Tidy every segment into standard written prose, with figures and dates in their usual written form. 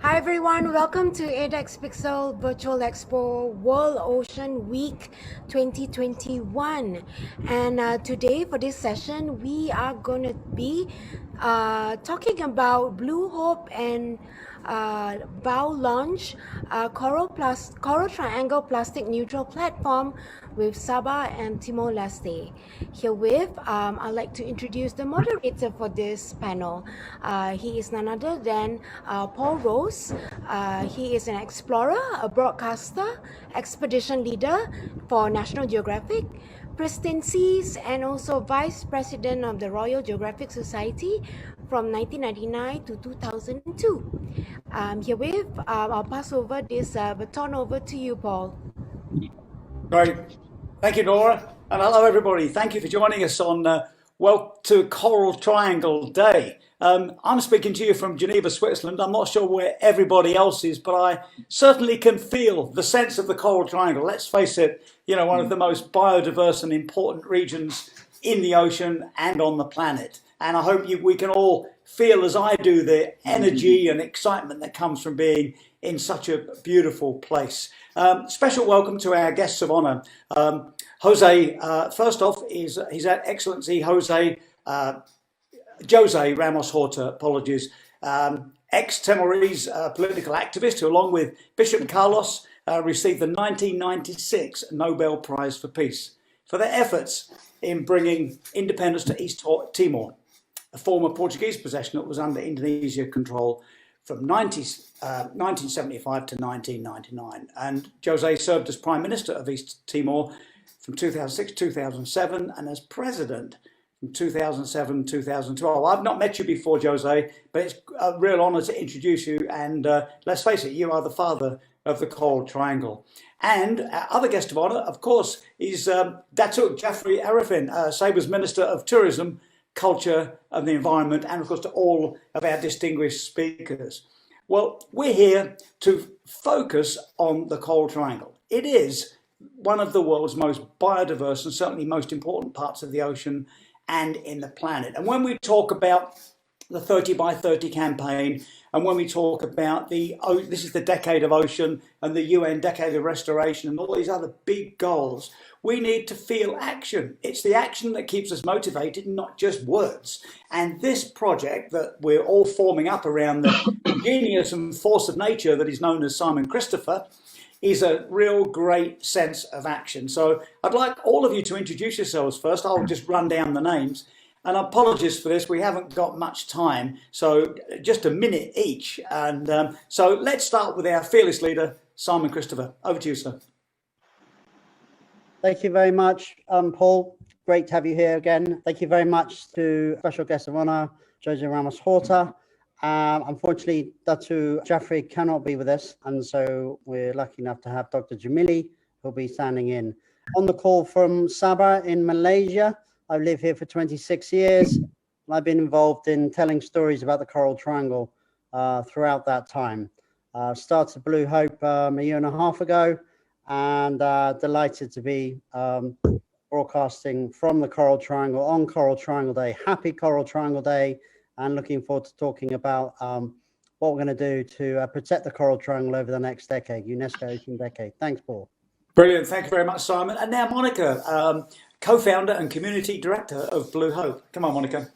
Hi everyone, welcome to ADEX Pixel Virtual Expo World Ocean Week 2021. And today for this session, we are going to be talking about Bluhope and VOW launch Coral Triangle Plastic Neutral Platform with Sabah and Timor-Leste. Herewith, I'd like to introduce the moderator for this panel. He is none other than Paul Rose. He is an explorer, a broadcaster, expedition leader for National Geographic, Pristine Seas, and also Vice President of the Royal Geographic Society from 1999 to 2002. Herewith, I'll pass over this baton over to you, Paul. Great. Thank you, Nora. And hello, everybody. Thank you for joining us on to Coral Triangle Day. I'm speaking to you from Geneva, Switzerland. I'm not sure where everybody else is, but I certainly can feel the sense of the Coral Triangle. Let's face it, one of the most biodiverse and important regions in the ocean and on the planet. And I hope we can all feel, as I do, the energy and excitement that comes from being in such a beautiful place. Special welcome to our guests of honour. Jose, first off, is His Excellency Jose Ramos Horta, apologies, ex-Timorese political activist who, along with Bishop Carlos, received the 1996 Nobel Prize for Peace for their efforts in bringing independence to East Timor, a former Portuguese possession that was under Indonesia control from 1975 to 1999. And Jose served as Prime Minister of East Timor from 2006 to 2007 and as President from 2007 to 2012. I've not met you before, Jose, but it's a real honour to introduce you. And let's face it, you are the father of the Coral Triangle. And our other guest of honour, of course, is Datuk Jafri Arifin, Sabah's Minister of Tourism, Culture and the Environment, and of course to all of our distinguished speakers. Well, we're here to focus on the Coral Triangle. It is one of the world's most biodiverse and certainly most important parts of the ocean and in the planet. And when we talk about the 30 by 30 campaign, and when we talk about this is the decade of ocean and the UN decade of restoration and all these other big goals, we need to feel action. It's the action that keeps us motivated, not just words. And this project that we're all forming up around the genius and force of nature that is known as Simon Christopher is a real great sense of action. So I'd like all of you to introduce yourselves first. I'll just run down the names. And apologies for this, we haven't got much time, so just a minute each. And so let's start with our fearless leader, Simon Christopher. Over to you, sir. Thank you very much, Paul. Great to have you here again. Thank you very much to special guest of honor, Jose Ramos Horta. Unfortunately, Datu Jafri cannot be with us, and so we're lucky enough to have Dr. Jamili, who'll be standing in. On the call from Sabah in Malaysia. I've lived here for 26 years, and I've been involved in telling stories about the Coral Triangle throughout that time. Started Bluhope a year and a half ago, and delighted to be broadcasting from the Coral Triangle on Coral Triangle Day. Happy Coral Triangle Day, and looking forward to talking about what we're going to do to protect the Coral Triangle over the next decade, UNESCO Ocean Decade. Thanks, Paul. Brilliant. Thank you very much, Simon. And now Monica, co-founder and community director of Bluhope. Come on, Monica.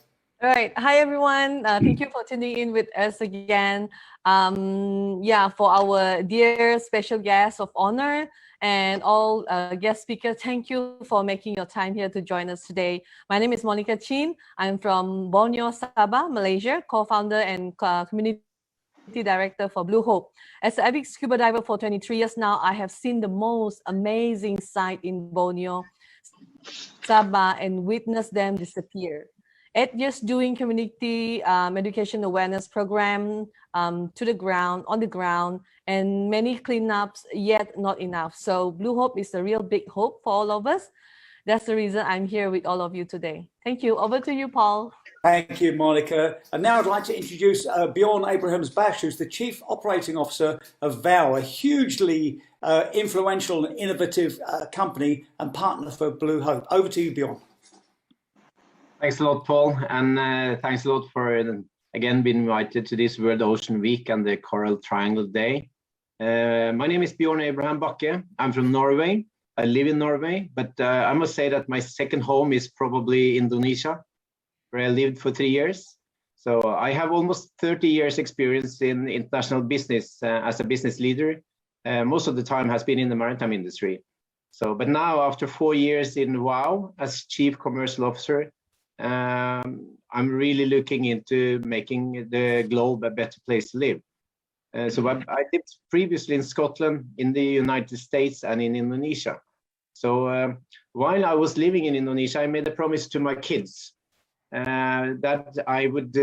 All right. Hi, everyone. Thank you for tuning in with us again. For our dear special guests of honor and all guest speakers, thank you for making your time here to join us today. My name is Monica Chin. I'm from Borneo, Sabah, Malaysia, co-founder and community director for Bluhope. As an avid scuba diver for 23 years now, I have seen the most amazing sight in Borneo, Sabah, and witnessed them disappear. 8 years doing community education awareness program on the ground, and many cleanups, yet not enough. So Bluhope is a real big hope for all of us. That's the reason I'm here with all of you today. Thank you. Over to you, Paul. Thank you, Monica. And now I'd like to introduce Bjorn Abrahams-Bash, who's the Chief Operating Officer of VOW, a hugely influential and innovative company and partner for Bluhope. Over to you, Bjorn. Thanks a lot, Paul, and thanks a lot for again been invited to this World Ocean Week and the Coral Triangle Day. My name is Bjorn Abraham Bakke. I'm from Norway. I live in Norway, but I must say that my second home is probably Indonesia, where I lived for 3 years. So I have almost 30 years experience in international business as a business leader. Most of the time has been in the maritime industry. So, but now after 4 years in WOW as Chief Commercial Officer, I'm really looking into making the globe a better place to live. So I lived previously in Scotland, in the United States, and in Indonesia. So while I was living in Indonesia, I made a promise to my kids that I would,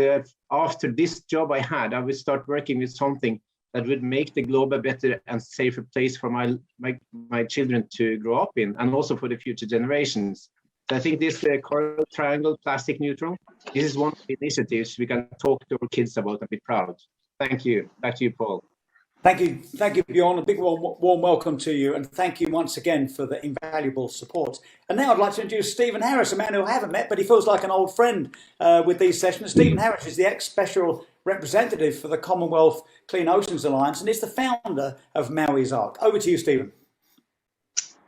after this job I had, I would start working with something that would make the globe a better and safer place for my children to grow up in, and also for the future generations. So I think this Coral Triangle Plastic Neutral, this is one of the initiatives we can talk to our kids about and be proud. Thank you. Back to you, Paul. Thank you, Bjorn. A big warm welcome to you, and thank you once again for the invaluable support. And now I'd like to introduce Stephen Harris, a man who I haven't met, but he feels like an old friend with these sessions. Stephen Harris is the ex-special representative for the Commonwealth Clean Oceans Alliance and is the founder of Maui's Ark. Over to you, Stephen.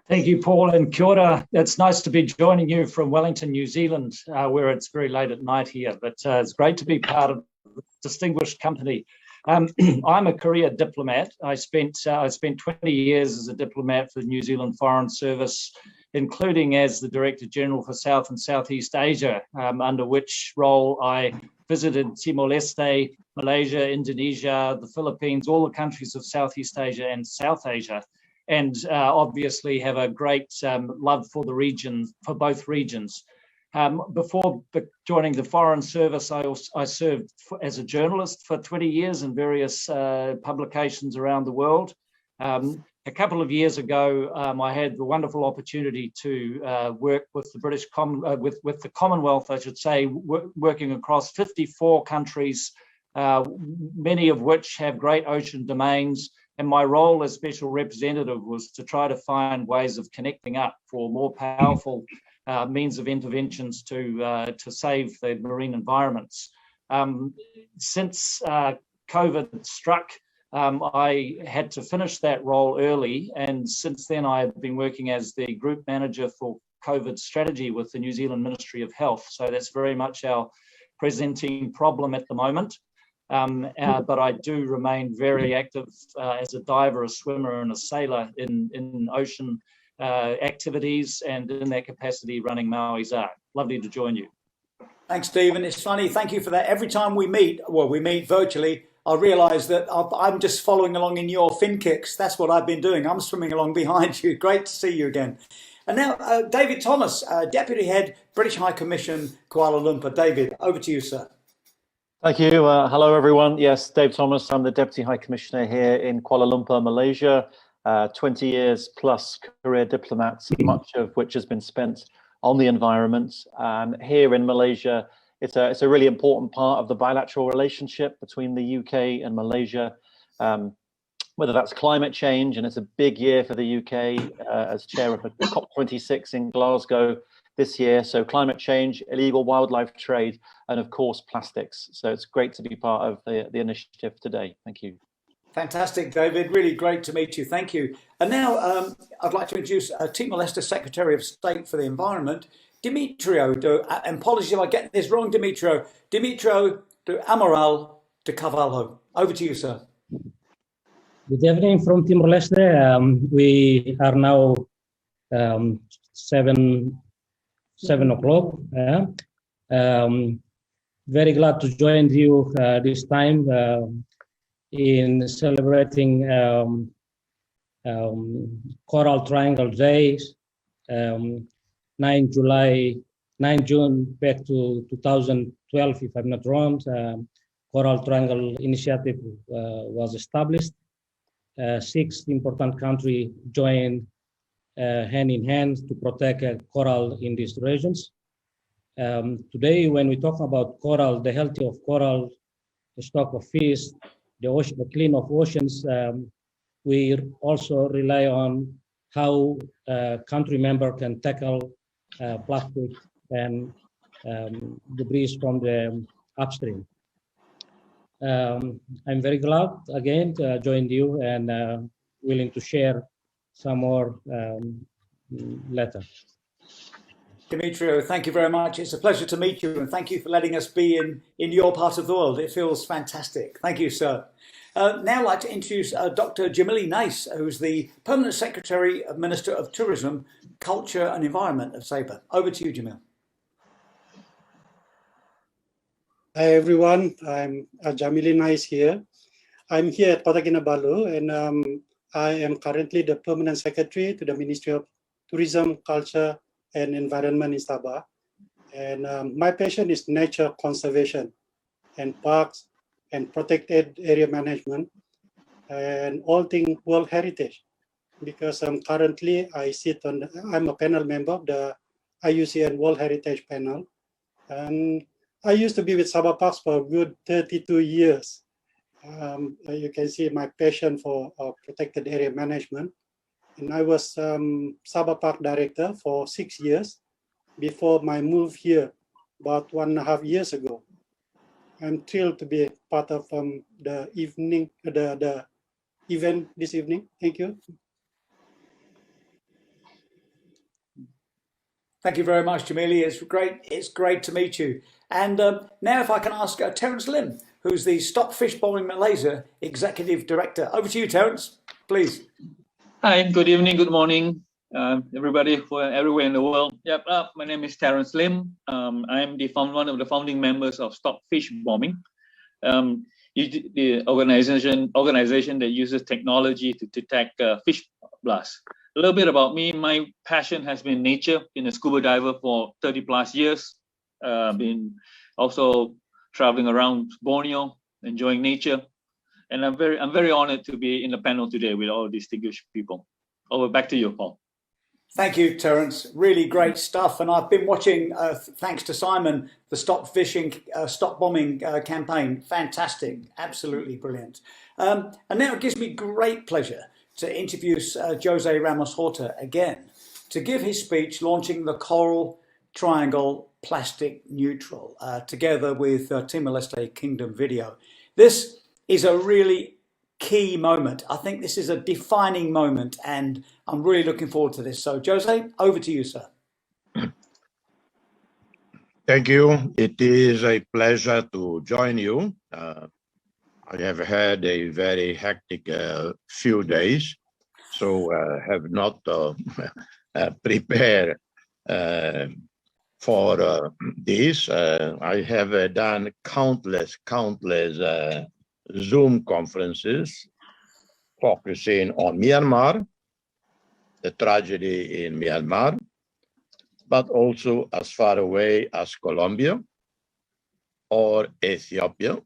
Thank you, Paul, and kia ora. It's nice to be joining you from Wellington, New Zealand, where it's very late at night here, but it's great to be part of a distinguished company. I'm a career diplomat. I spent 20 years as a diplomat for the New Zealand Foreign Service, including as the Director General for South and Southeast Asia, under which role I visited Timor-Leste, Malaysia, Indonesia, the Philippines, all the countries of Southeast Asia and South Asia, and obviously have a great love for the region, for both regions. Before joining the Foreign Service, I served as a journalist for 20 years in various publications around the world. A couple of years ago, I had the wonderful opportunity to work with the with the Commonwealth, I should say, working across 54 countries, many of which have great ocean domains. And my role as special representative was to try to find ways of connecting up for more powerful means of interventions to save the marine environments. Since COVID struck, I had to finish that role early, and since then I've been working as the group manager for COVID strategy with the New Zealand Ministry of Health. So that's very much our presenting problem at the moment. But I do remain very active as a diver, a swimmer, and a sailor in ocean activities, and in that capacity running Maui's Ark. Lovely to join you. Thanks, Stephen. It's funny. Thank you for that. Every time we meet, well, we meet virtually, I realise that I'm just following along in your fin kicks. That's what I've been doing. I'm swimming along behind you. Great to see you again. And now, David Thomas, Deputy Head, British High Commission, Kuala Lumpur. David, over to you, sir. Thank you. Hello, everyone. Yes, Dave Thomas. I'm the Deputy High Commissioner here in Kuala Lumpur, Malaysia. 20 years plus career diplomats, much of which has been spent on the environment. Here in Malaysia, it's a really important part of the bilateral relationship between the UK and Malaysia, whether that's climate change, and it's a big year for the UK as chair of the COP26 in Glasgow this year. So climate change, illegal wildlife trade, and of course, plastics. So it's great to be part of the initiative today. Thank you. Fantastic, David. Really great to meet you. Thank you. And now I'd like to introduce Timor-Leste Secretary of State for the Environment, Dimitrio and apologies if I get this wrong, Dimitrio de Amaral de Carvalho. Over to you, sir. Good evening from Timor-Leste. We are now 7 o'clock. Very glad to join you this time in celebrating Coral Triangle Days, 9 June back to 2012, if I'm not wrong. Coral Triangle Initiative was established. 6 important countries joined hand in hand to protect coral in these regions. Today, when we talk about coral, the health of coral, the stock of fish, the ocean, the clean of oceans, we also rely on how a country member can tackle plastic and debris from the upstream. I'm very glad again to join you and willing to share some more later. Demetrio, thank you very much. It's a pleasure to meet you, and thank you for letting us be in your part of the world. It feels fantastic. Thank you, sir. Now I'd like to introduce Dr. Jamili Nais, who's the Permanent Secretary of Minister of Tourism, Culture and Environment of Sabah. Over to you, Jamil. Hi everyone, I'm Jamili Nais here. I'm here at Kota Kinabalu, and I am currently the Permanent Secretary to the Ministry of Tourism, Culture and Environment in Sabah. And my passion is nature conservation and parks and protected area management and all things World Heritage. Because currently I'm a panel member of the IUCN World Heritage Panel. And I used to be with Sabah Parks for a good 32 years. You can see my passion for protected area management. And I was Sabah Park Director for 6 years before my move here about 1.5 years ago. I'm thrilled to be part of the event this evening. Thank you. Thank you very much, Jamili. It's great to meet you. And now if I can ask Terence Lim, who's the Stop Fish Bombing Malaysia Executive Director. Over to you, Terence, please. Hi, good evening, good morning, everybody everywhere in the world. Yep, my name is Terence Lim. I'm one of the founding members of Stop Fish Bombing, the organization that uses technology to detect fish blasts. A little bit about me. My passion has been nature. Been a scuba diver for 30 plus years. Been also traveling around Borneo, enjoying nature. And I'm very honored to be in the panel today with all distinguished people. Over back to you, Paul. Thank you, Terence. Really great stuff. And I've been watching, thanks to Simon, the Stop Bombing campaign. Fantastic. Absolutely brilliant. And now it gives me great pleasure to introduce Jose Ramos Horta again to give his speech launching the Coral Triangle Plastic Neutral together with Timor-Leste Kingdom Video. This is a really key moment. I think this is a defining moment, and I'm really looking forward to this. So, Jose, over to you, sir. Thank you. It is a pleasure to join you. I have had a very hectic few days, so have not prepared for this. I have done countless Zoom conferences focusing on Myanmar, the tragedy in Myanmar, but also as far away as Colombia or Ethiopia.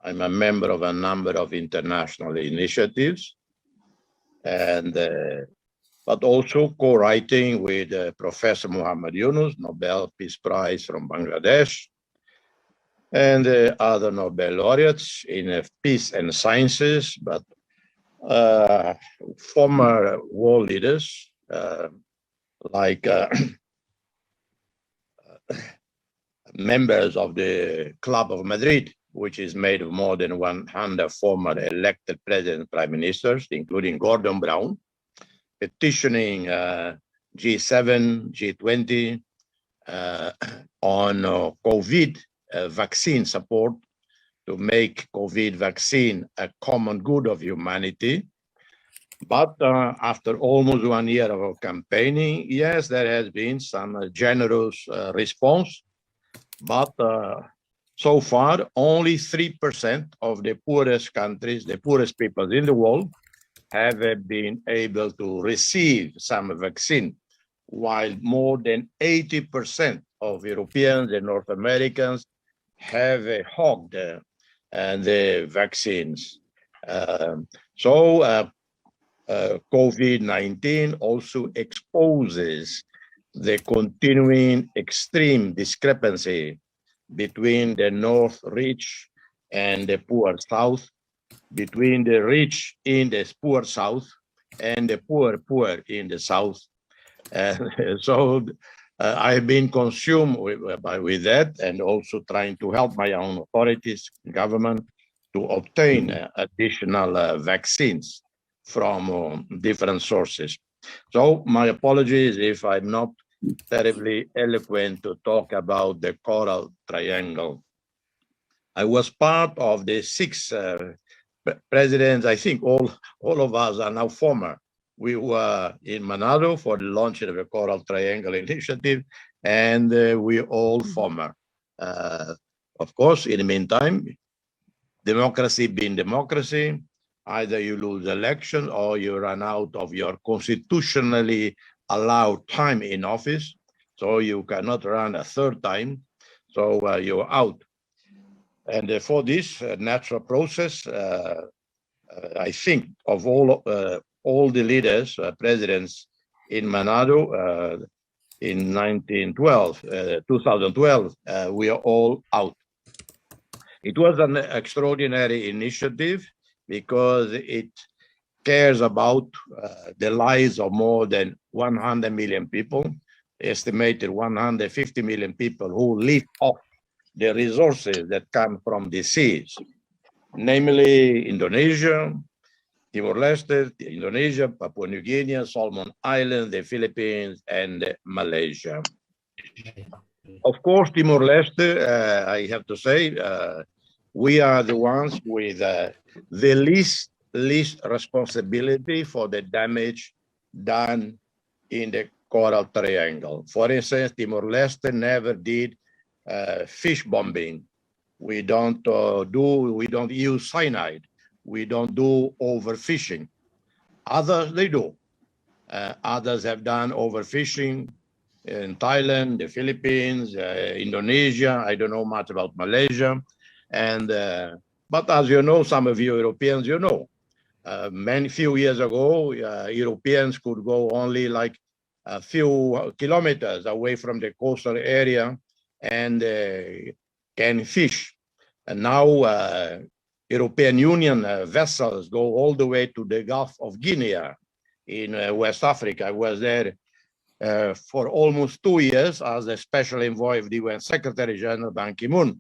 I'm a member of a number of international initiatives, and but also co-writing with Professor Muhammad Yunus, Nobel Peace Prize from Bangladesh, and other Nobel laureates in peace and sciences, but former world leaders like members of the Club of Madrid, which is made of more than 100 former elected presidents, prime ministers, including Gordon Brown, petitioning G7, G20 on COVID vaccine support to make COVID vaccine a common good of humanity. But after almost 1 year of campaigning, yes, there has been some generous response, but so far only 3% of the poorest countries, the poorest people in the world, have been able to receive some vaccine, while more than 80% of Europeans and North Americans have hogged the vaccines. COVID-19 also exposes the continuing extreme discrepancy between the North rich and the poor South, between the rich in the poor South and the poor in the South. So I have been consumed with that, and also trying to help my own authorities, government, to obtain additional vaccines from different sources. So my apologies if I'm not terribly eloquent to talk about the Coral Triangle. I was part of the 6 presidents. I think all of us are now former. We were in Manado for the launching of the Coral Triangle Initiative, and we all former. Of course, in the meantime, democracy being democracy, either you lose election or you run out of your constitutionally allowed time in office, so you cannot run a 3rd time, so you're out. And for this natural process, I think of all the leaders, presidents in Manado in 2012, we are all out. It was an extraordinary initiative because it cares about the lives of more than 100 million people, estimated 150 million people who live off the resources that come from the seas, namely Indonesia, Timor-Leste, Indonesia, Papua New Guinea, Solomon Islands, the Philippines, and Malaysia. Of course, Timor-Leste, I have to say, we are the ones with the least responsibility for the damage done in the Coral Triangle. For instance, Timor-Leste never did fish bombing. We don't use cyanide. We don't do overfishing. Others, they do. Others have done overfishing in Thailand, the Philippines, Indonesia. I don't know much about Malaysia. And but as you know, some of you Europeans, you know, few years ago, Europeans could go only like a few kilometers away from the coastal area and can fish. And now European Union vessels go all the way to the Gulf of Guinea in West Africa. I was there for almost 2 years as a special envoy of the UN Secretary General Ban Ki-moon.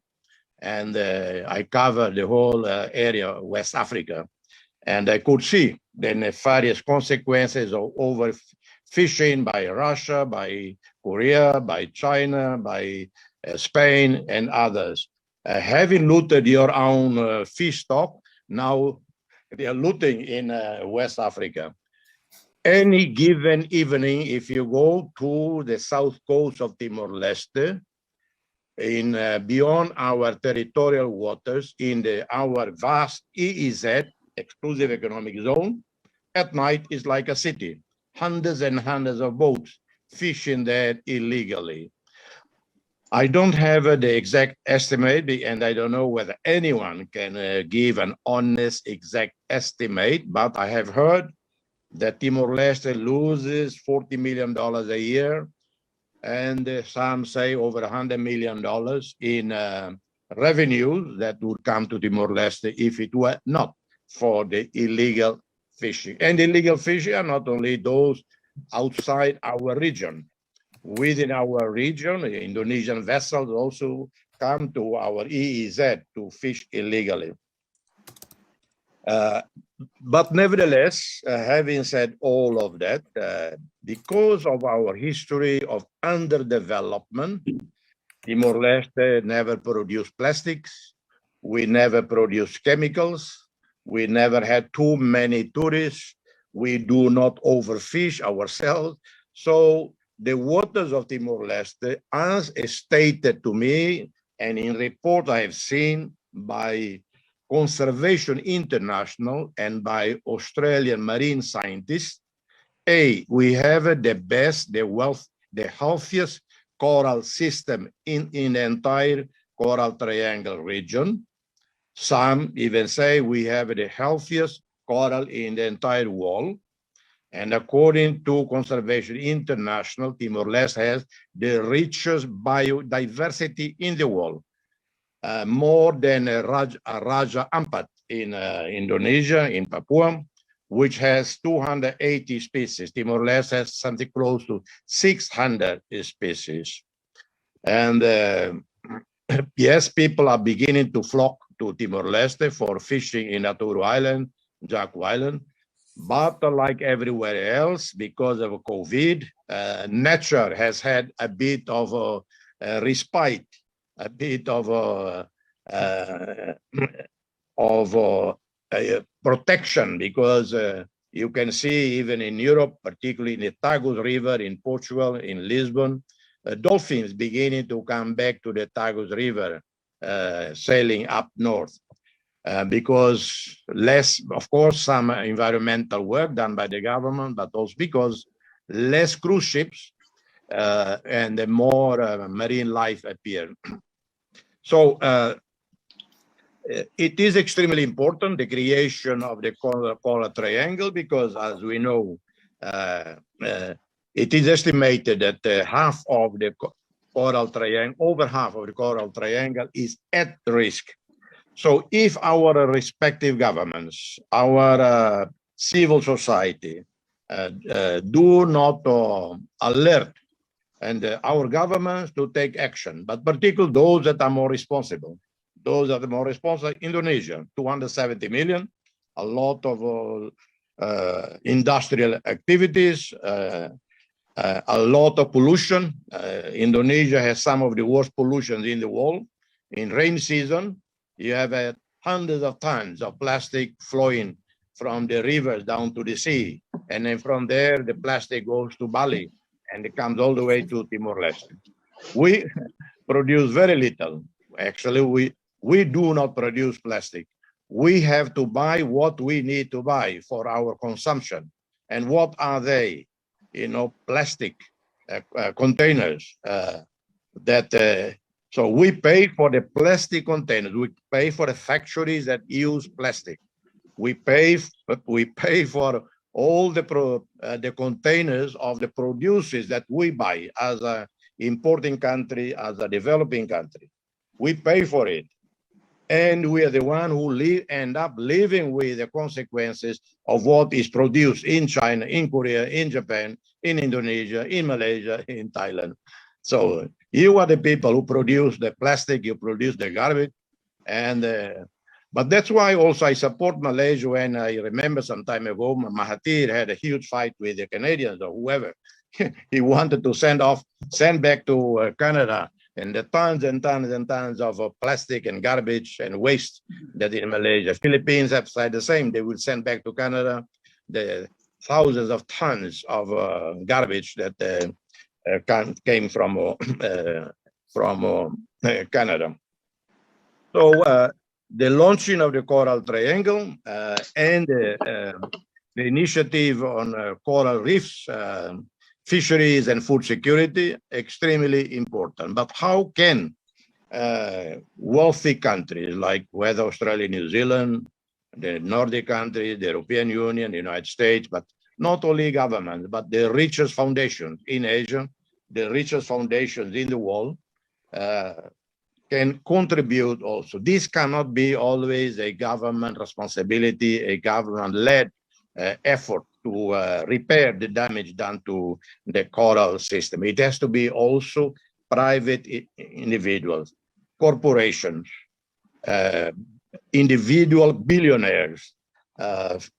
And I covered the whole area of West Africa. And I could see the nefarious consequences of overfishing by Russia, by Korea, by China, by Spain, and others. Having looted your own fish stock, now they are looting in West Africa. Any given evening, if you go to the south coast of Timor-Leste, beyond our territorial waters, in our vast EEZ, exclusive economic zone, at night is like a city. Hundreds and hundreds of boats fishing there illegally. I don't have the exact estimate, and I don't know whether anyone can give an honest exact estimate, but I have heard that Timor-Leste loses $40 million a year, and some say over $100 million in revenues that would come to Timor-Leste if it were not for the illegal fishing. And illegal fishing are not only those outside our region. Within our region, Indonesian vessels also come to our EEZ to fish illegally. But nevertheless, having said all of that, because of our history of underdevelopment, Timor-Leste never produced plastics, we never produced chemicals, we never had too many tourists, we do not overfish ourselves. So the waters of Timor-Leste, as stated to me, and in report I have seen by Conservation International and by Australian marine scientists, we have the best, the healthiest coral system in the entire Coral Triangle region. Some even say we have the healthiest coral in the entire world. And according to Conservation International, Timor-Leste has the richest biodiversity in the world. More than Raja Ampat in Indonesia, in Papua, which has 280 species. Timor-Leste has something close to 600 species. And yes, people are beginning to flock to Timor-Leste for fishing in Aturu Island, Jaco Island. But like everywhere else, because of COVID, nature has had a bit of a respite, a bit of protection, because you can see even in Europe, particularly in the Tagus River, in Portugal, in Lisbon, dolphins beginning to come back to the Tagus River, sailing up north. Because less, of course, some environmental work done by the government, but also because less cruise ships and more marine life appear. So it is extremely important, the creation of the Coral Triangle, because as we know, it is estimated that half of the Coral Triangle, over half of the Coral Triangle is at risk. So if our respective governments, our civil society do not alert, and our governments to take action, but particularly those that are more responsible. Those are the more responsible. Indonesia, 270 million, a lot of industrial activities, a lot of pollution. Indonesia has some of the worst pollutions in the world. In rain season, you have hundreds of tons of plastic flowing from the rivers down to the sea. And then from there, the plastic goes to Bali and it comes all the way to Timor-Leste. We produce very little. Actually, we do not produce plastic. We have to buy what we need to buy for our consumption. And what are they? You know, plastic containers so we pay for the plastic containers. We pay for the factories that use plastic. We pay for all the containers of the producers that we buy as an importing country, as a developing country. We pay for it. And we are the one who end up living with the consequences of what is produced in China, in Korea, in Japan, in Indonesia, in Malaysia, in Thailand. So you are the people who produce the plastic, you produce the garbage. And but that's why also I support Malaysia. When I remember some time ago, Mahathir had a huge fight with the Canadians or whoever. He wanted to send back to Canada, and the tons and tons and tons of plastic and garbage and waste that in Malaysia. Philippines have said the same. They will send back to Canada the thousands of tons of garbage that came from Canada. So the launching of the Coral Triangle and the initiative on coral reefs, fisheries and food security, extremely important. But how can wealthy countries like whether Australia, New Zealand, the Nordic countries, the European Union, the United States, but not only governments, but the richest foundations in Asia, the richest foundations in the world, can contribute also. This cannot be always a government responsibility, a government-led effort to repair the damage done to the coral system. It has to be also private individuals, corporations, individual billionaires,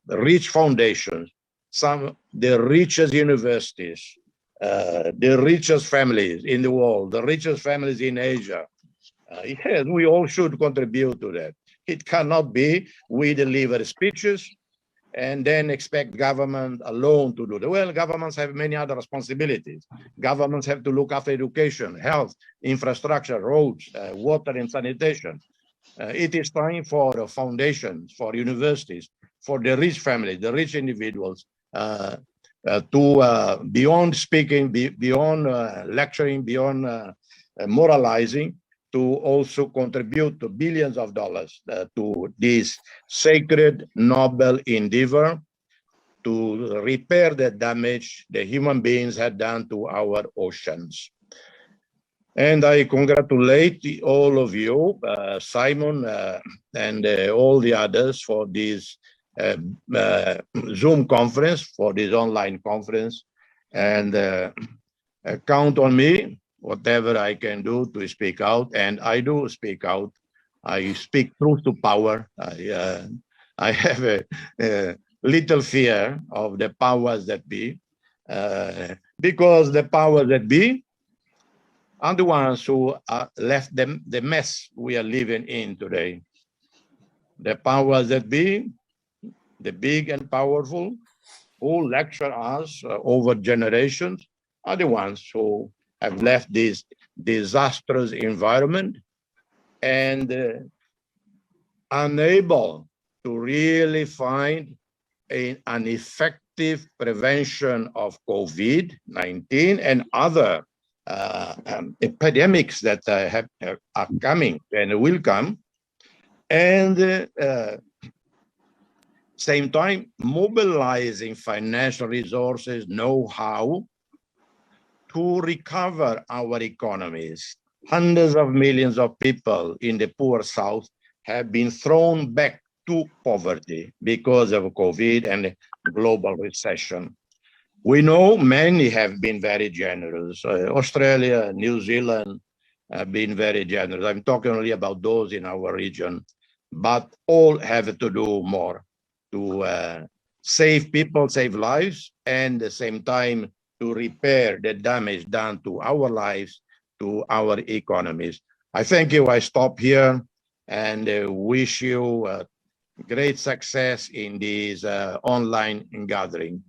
rich foundations, the richest universities, the richest families in the world, the richest families in Asia. Yes, we all should contribute to that. It cannot be we deliver speeches and then expect government alone to do that. Well, governments have many other responsibilities. Governments have to look after education, health, infrastructure, roads, water and sanitation. It is time for foundations, for universities, for the rich families, the rich individuals, to beyond speaking, beyond lecturing, beyond moralizing, to also contribute to billions of dollars to this sacred, noble endeavor to repair the damage the human beings had done to our oceans. And I congratulate all of you, Simon and all the others, for this Zoom conference, for this online conference. And count on me, whatever I can do to speak out. And I do speak out. I speak truth to power. I have a little fear of the powers that be, because the powers that be are the ones who left them the mess we are living in today. The powers that be, the big and powerful, who lecture us over generations, are the ones who have left this disastrous environment and unable to really find an effective prevention of COVID-19 and other epidemics that are coming and will come. And same time, mobilizing financial resources, know-how to recover our economies. Hundreds of millions of people in the poor South have been thrown back to poverty because of COVID and global recession. We know many have been very generous. Australia, New Zealand have been very generous. I'm talking only about those in our region, but all have to do more to save people, save lives, and at the same time to repair the damage done to our lives, to our economies. I thank you. I stop here and wish you great success in this online gathering.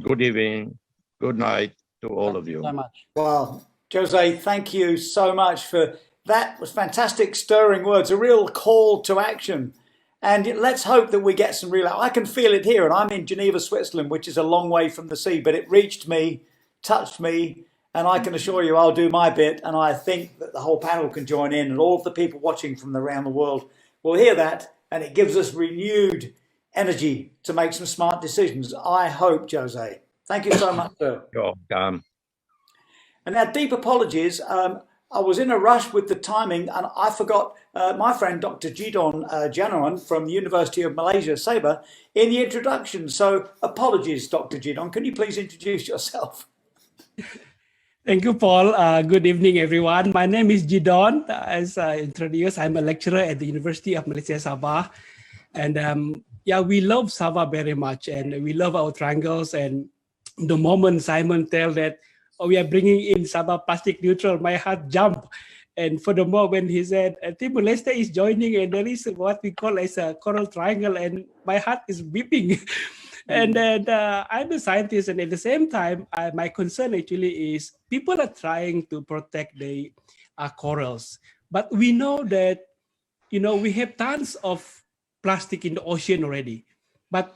Good evening, good night to all of you. So much. Well, Jose, thank you so much for that. Was fantastic, stirring words, a real call to action. And let's hope that we get some real, I can feel it here, and I'm in Geneva, Switzerland, which is a long way from the sea, but it reached me, touched me, and I can assure you I'll do my bit. And I think that the whole panel can join in, and all of the people watching from around the world will hear that, and it gives us renewed energy to make some smart decisions. I hope, Jose. Thank you so much, sir. You're welcome. And now, deep apologies. I was in a rush with the timing, and I forgot my friend Dr. Jidon Janawan from the University of Malaysia, Sabah, in the introduction. So apologies, Dr. Jidon. Can you please introduce yourself? Thank you, Paul. Good evening, everyone. My name is Jidon. As introduced, I'm a lecturer at the University of Malaysia, Sabah. And yeah, we love Sabah very much, and we love our triangles. And the moment Simon tell that, oh, we are bringing in Sabah plastic neutral, my heart jumped. And furthermore, when he said Timor-Leste is joining, and there is what we call as a coral triangle, and my heart is beeping. And then I'm a scientist, and at the same time, my concern actually is people are trying to protect the corals, but we know that, you know, we have tons of plastic in the ocean already, but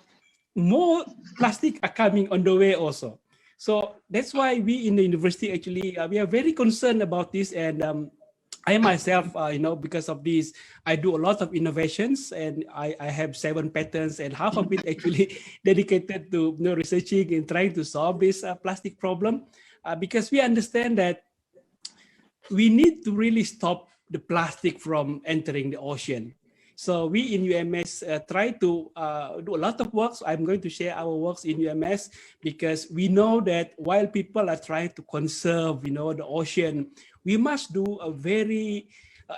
more plastic are coming on the way also. So that's why we in the university actually we are very concerned about this. And I myself, you know, because of this, I do a lot of innovations, and I have 7 patents, and half of it actually dedicated to, you know, researching and trying to solve this plastic problem, because we understand that we need to really stop the plastic from entering the ocean. So we in UMS try to do a lot of works. I'm going to share our works in UMS, because we know that while people are trying to conserve, you know, the ocean, we must do a very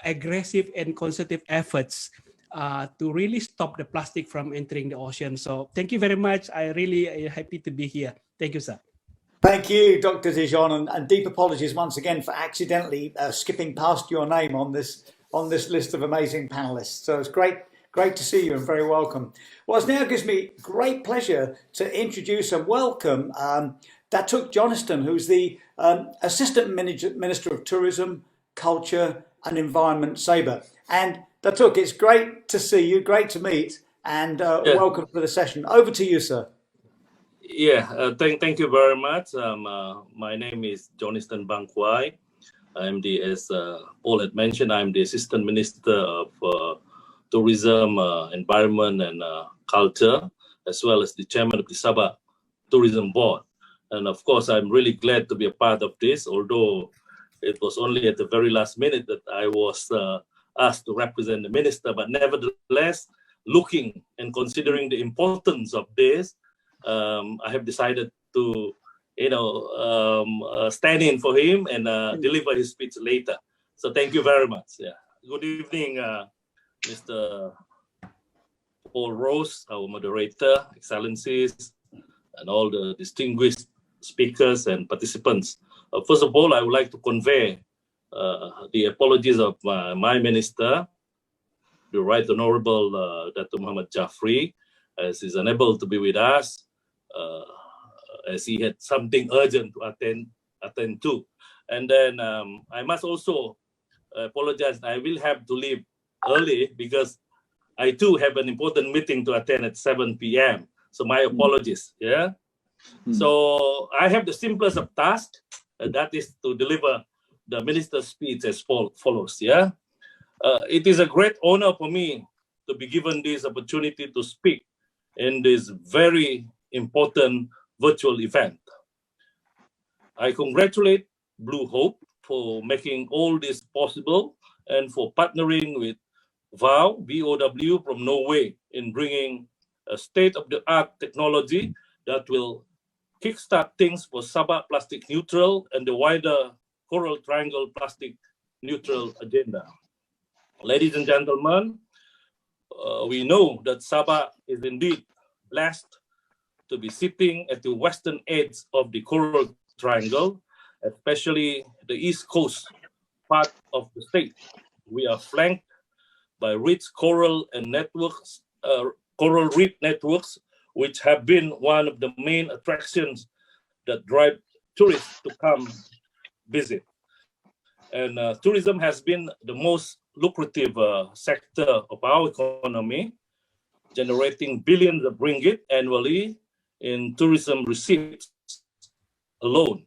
aggressive and concerted efforts to really stop the plastic from entering the ocean. So thank you very much. I really am happy to be here. Thank you, sir. Thank you, Dr. Dijon, and deep apologies once again for accidentally skipping past your name on this list of amazing panelists. So it's great to see you, and very welcome. Well, it now gives me great pleasure to introduce and welcome Datuk Johnston, who's the Assistant Minister of Tourism, Culture and Environment, Sabah. And Datuk, it's great to see you, great to meet, and welcome to the session. Over to you, sir. Yeah, thank you very much. My name is Johnston Bangkwai. I'm as Paul had mentioned, I'm the Assistant Minister of Tourism, Environment and Culture, as well as the Chairman of the Sabah Tourism Board. And of course, I'm really glad to be a part of this, although it was only at the very last minute that I was asked to represent the minister. But nevertheless, looking and considering the importance of this, I have decided to, stand in for him and deliver his speech later. So thank you very much. Yeah. Good evening, Mr. Paul Rose, our moderator, excellencies, and all the distinguished speakers and participants. First of all, I would like to convey the apologies of my minister, the Right Honorable Dr. Muhammad Jafri, as he's unable to be with us, as he had something urgent to attend to. And then I must also apologize. I will have to leave early because I too have an important meeting to attend at 7 p.m. So my apologies. Yeah. So I have the simplest of tasks, that is to deliver the minister's speech as follows. Yeah. It is a great honor for me to be given this opportunity to speak in this very important virtual event. I congratulate Bluhope for making all this possible and for partnering with VOW, VOW from Norway in bringing a state-of-the-art technology that will kickstart things for Sabah plastic neutral and the wider Coral Triangle plastic neutral agenda. Ladies and gentlemen, we know that Sabah is indeed blessed to be sitting at the western edge of the Coral Triangle, especially the east coast part of the state. We are flanked by rich coral and networks, coral reef networks, which have been one of the main attractions that drive tourists to come visit. And tourism has been the most lucrative sector of our economy, generating billions of ringgit annually in tourism receipts alone.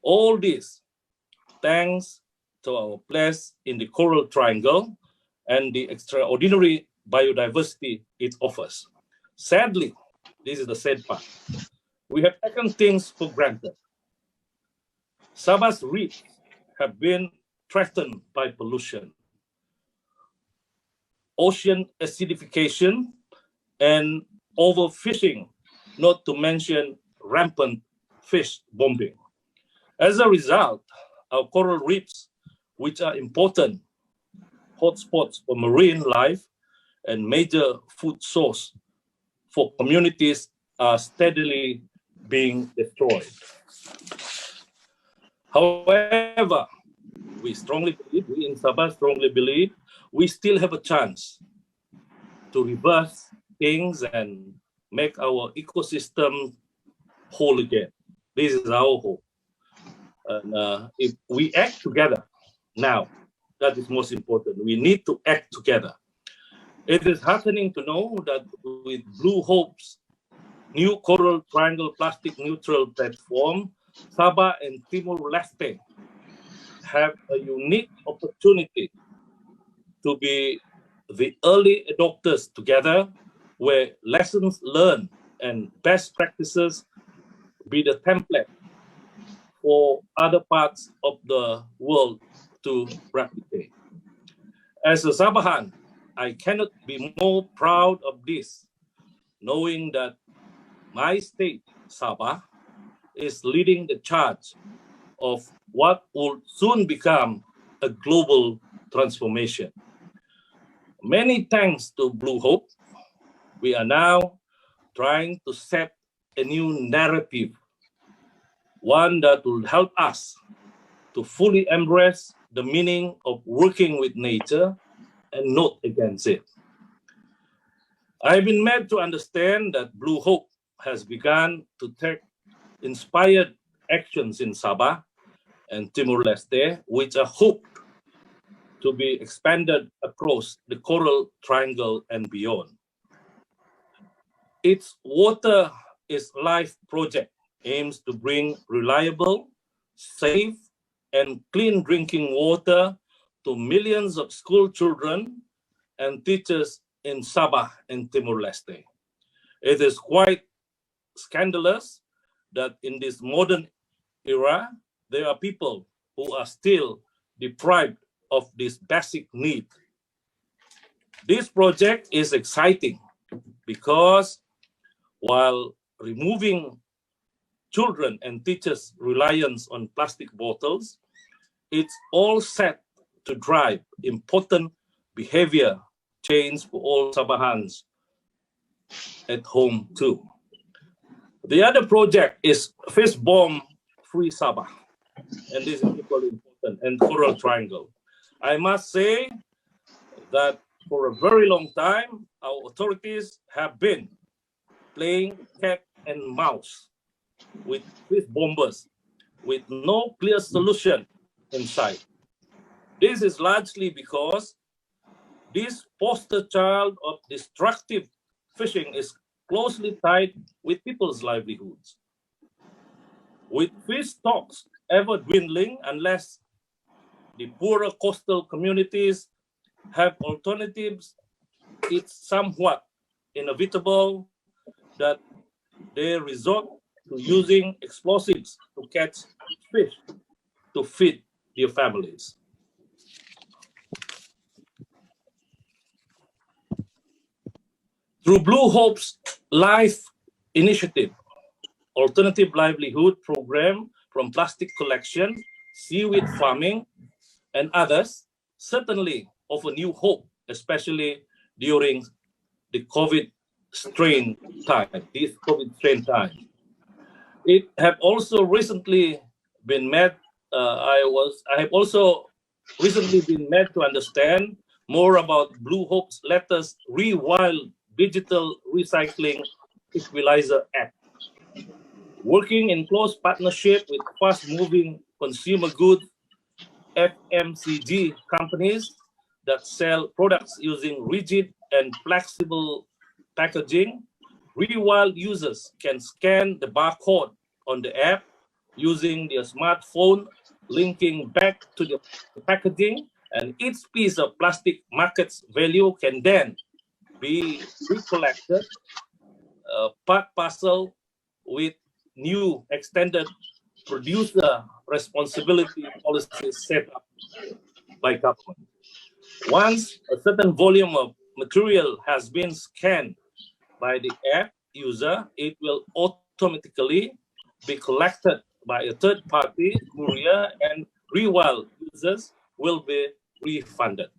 All this thanks to our place in the Coral Triangle and the extraordinary biodiversity it offers. Sadly, this is the sad part, we have taken things for granted. Sabah's reefs have been threatened by pollution, ocean acidification, and overfishing, not to mention rampant fish bombing. As a result, our coral reefs, which are important hotspots for marine life and major food source for communities, are steadily being destroyed. However, we in Sabah strongly believe, we still have a chance to reverse things and make our ecosystem whole again. This is our hope. And if we act together now, that is most important. We need to act together. It is heartening to know that with Bluhope's new Coral Triangle plastic neutral platform, Sabah and Timor-Leste have a unique opportunity to be the early adopters together, where lessons learned and best practices be the template for other parts of the world to replicate. As a Sabahan, I cannot be more proud of this, knowing that my state, Sabah, is leading the charge of what will soon become a global transformation. Many thanks to Bluhope, we are now trying to set a new narrative, one that will help us to fully embrace the meaning of working with nature and not against it. I've been made to understand that Bluhope has begun to take inspired actions in Sabah and Timor-Leste, which are hoped to be expanded across the Coral Triangle and beyond. Its Water is Life project aims to bring reliable, safe, and clean drinking water to millions of school children and teachers in Sabah and Timor-Leste. It is quite scandalous that in this modern era, there are people who are still deprived of this basic need. This project is exciting because while removing children and teachers' reliance on plastic bottles, it's all set to drive important behavior change for all Sabahans at home too. The other project is Fish Bomb Free Sabah, and this is equally important, and Coral Triangle. I must say that for a very long time, our authorities have been playing cat and mouse with fish bombers with no clear solution in sight. This is largely because this poster child of destructive fishing is closely tied with people's livelihoods. With fish stocks ever dwindling unless the poorer coastal communities have alternatives, it's somewhat inevitable that they resort to using explosives to catch fish to feed their families. Through Bluhope's Life Initiative, Alternative Livelihood Program from plastic collection, seaweed farming, and others, certainly offer new hope, especially during the COVID strain time, It have also recently been made, I have also recently been made to understand more about Bluhope's latest Rewild Digital Recycling Equalizer Act. Working in close partnership with fast-moving consumer goods FMCG companies that sell products using rigid and flexible packaging, Rewild users can scan the barcode on the app using their smartphone, linking back to the packaging, and each piece of plastic market's value can then be recollected, part parcel with new extended producer responsibility policies set up by government. Once a certain volume of material has been scanned by the app user, it will automatically be collected by a third-party courier, and Rewild users will be refunded.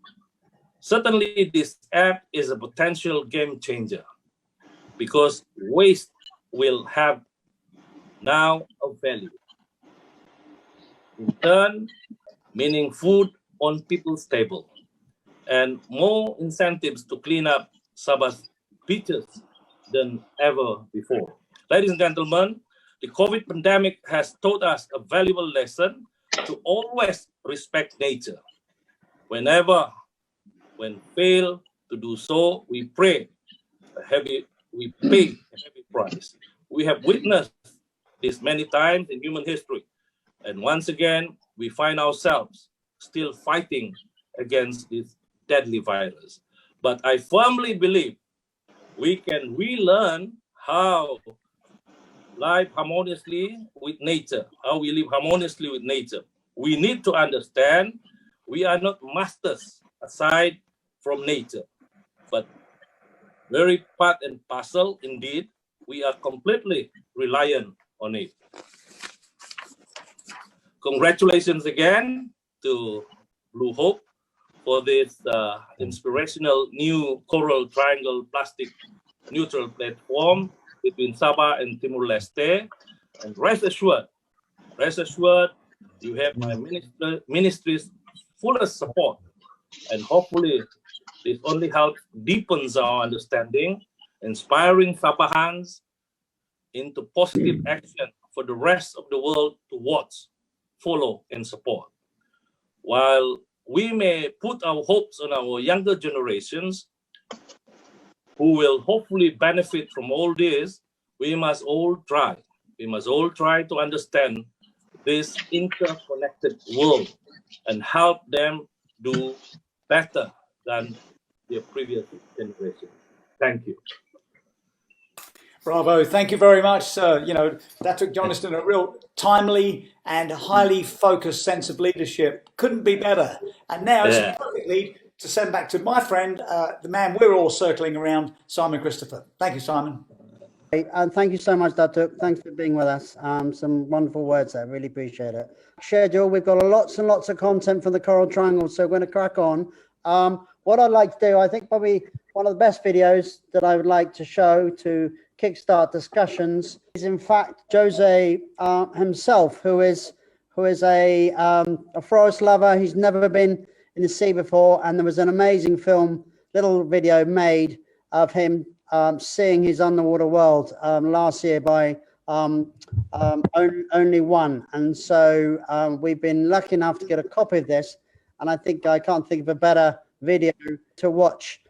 Certainly, this app is a potential game changer because waste will have now a value. In turn, meaning food on people's table and more incentives to clean up Sabah's beaches than ever before. Ladies and gentlemen, the COVID pandemic has taught us a valuable lesson to always respect nature. When fail to do so, we pay a heavy price. We have witnessed this many times in human history. And once again, we find ourselves still fighting against this deadly virus. But I firmly believe we can relearn how live harmoniously with nature, how we live harmoniously with nature. We need to understand we are not masters aside from nature, but very part and parcel indeed. We are completely reliant on it. Congratulations again to Bluhope for this inspirational new Coral Triangle plastic neutral platform between Sabah and Timor-Leste. And rest assured, you have my ministry's fullest support. And hopefully this only helps deepens our understanding, inspiring Sabahans into positive action for the rest of the world to watch, follow, and support. While we may put our hopes on our younger generations, who will hopefully benefit from all this, we must all try. We must all try to understand this interconnected world and help them do better than their previous generation. Thank you. Bravo. Thank you very much, sir. You know, that took Jonathan a real timely and highly focused sense of leadership. Couldn't be better. And now it's a perfect lead to send back to my friend, the man we're all circling around, Simon Christopher. Thank you, Simon. And thank you so much, Datuk. Thanks for being with us. Some wonderful words there. Really appreciate it. Schedule. We've got lots and lots of content from the Coral Triangle, so we're going to crack on. What I'd like to do, I think probably one of the best videos that I would like to show to kickstart discussions is, in fact, Jose himself, who is a forest lover. He's never been in the sea before, and there was an amazing little video made of him seeing his underwater world last year by Only One. And so we've been lucky enough to get a copy of this, and I think I can't think of a better video to watch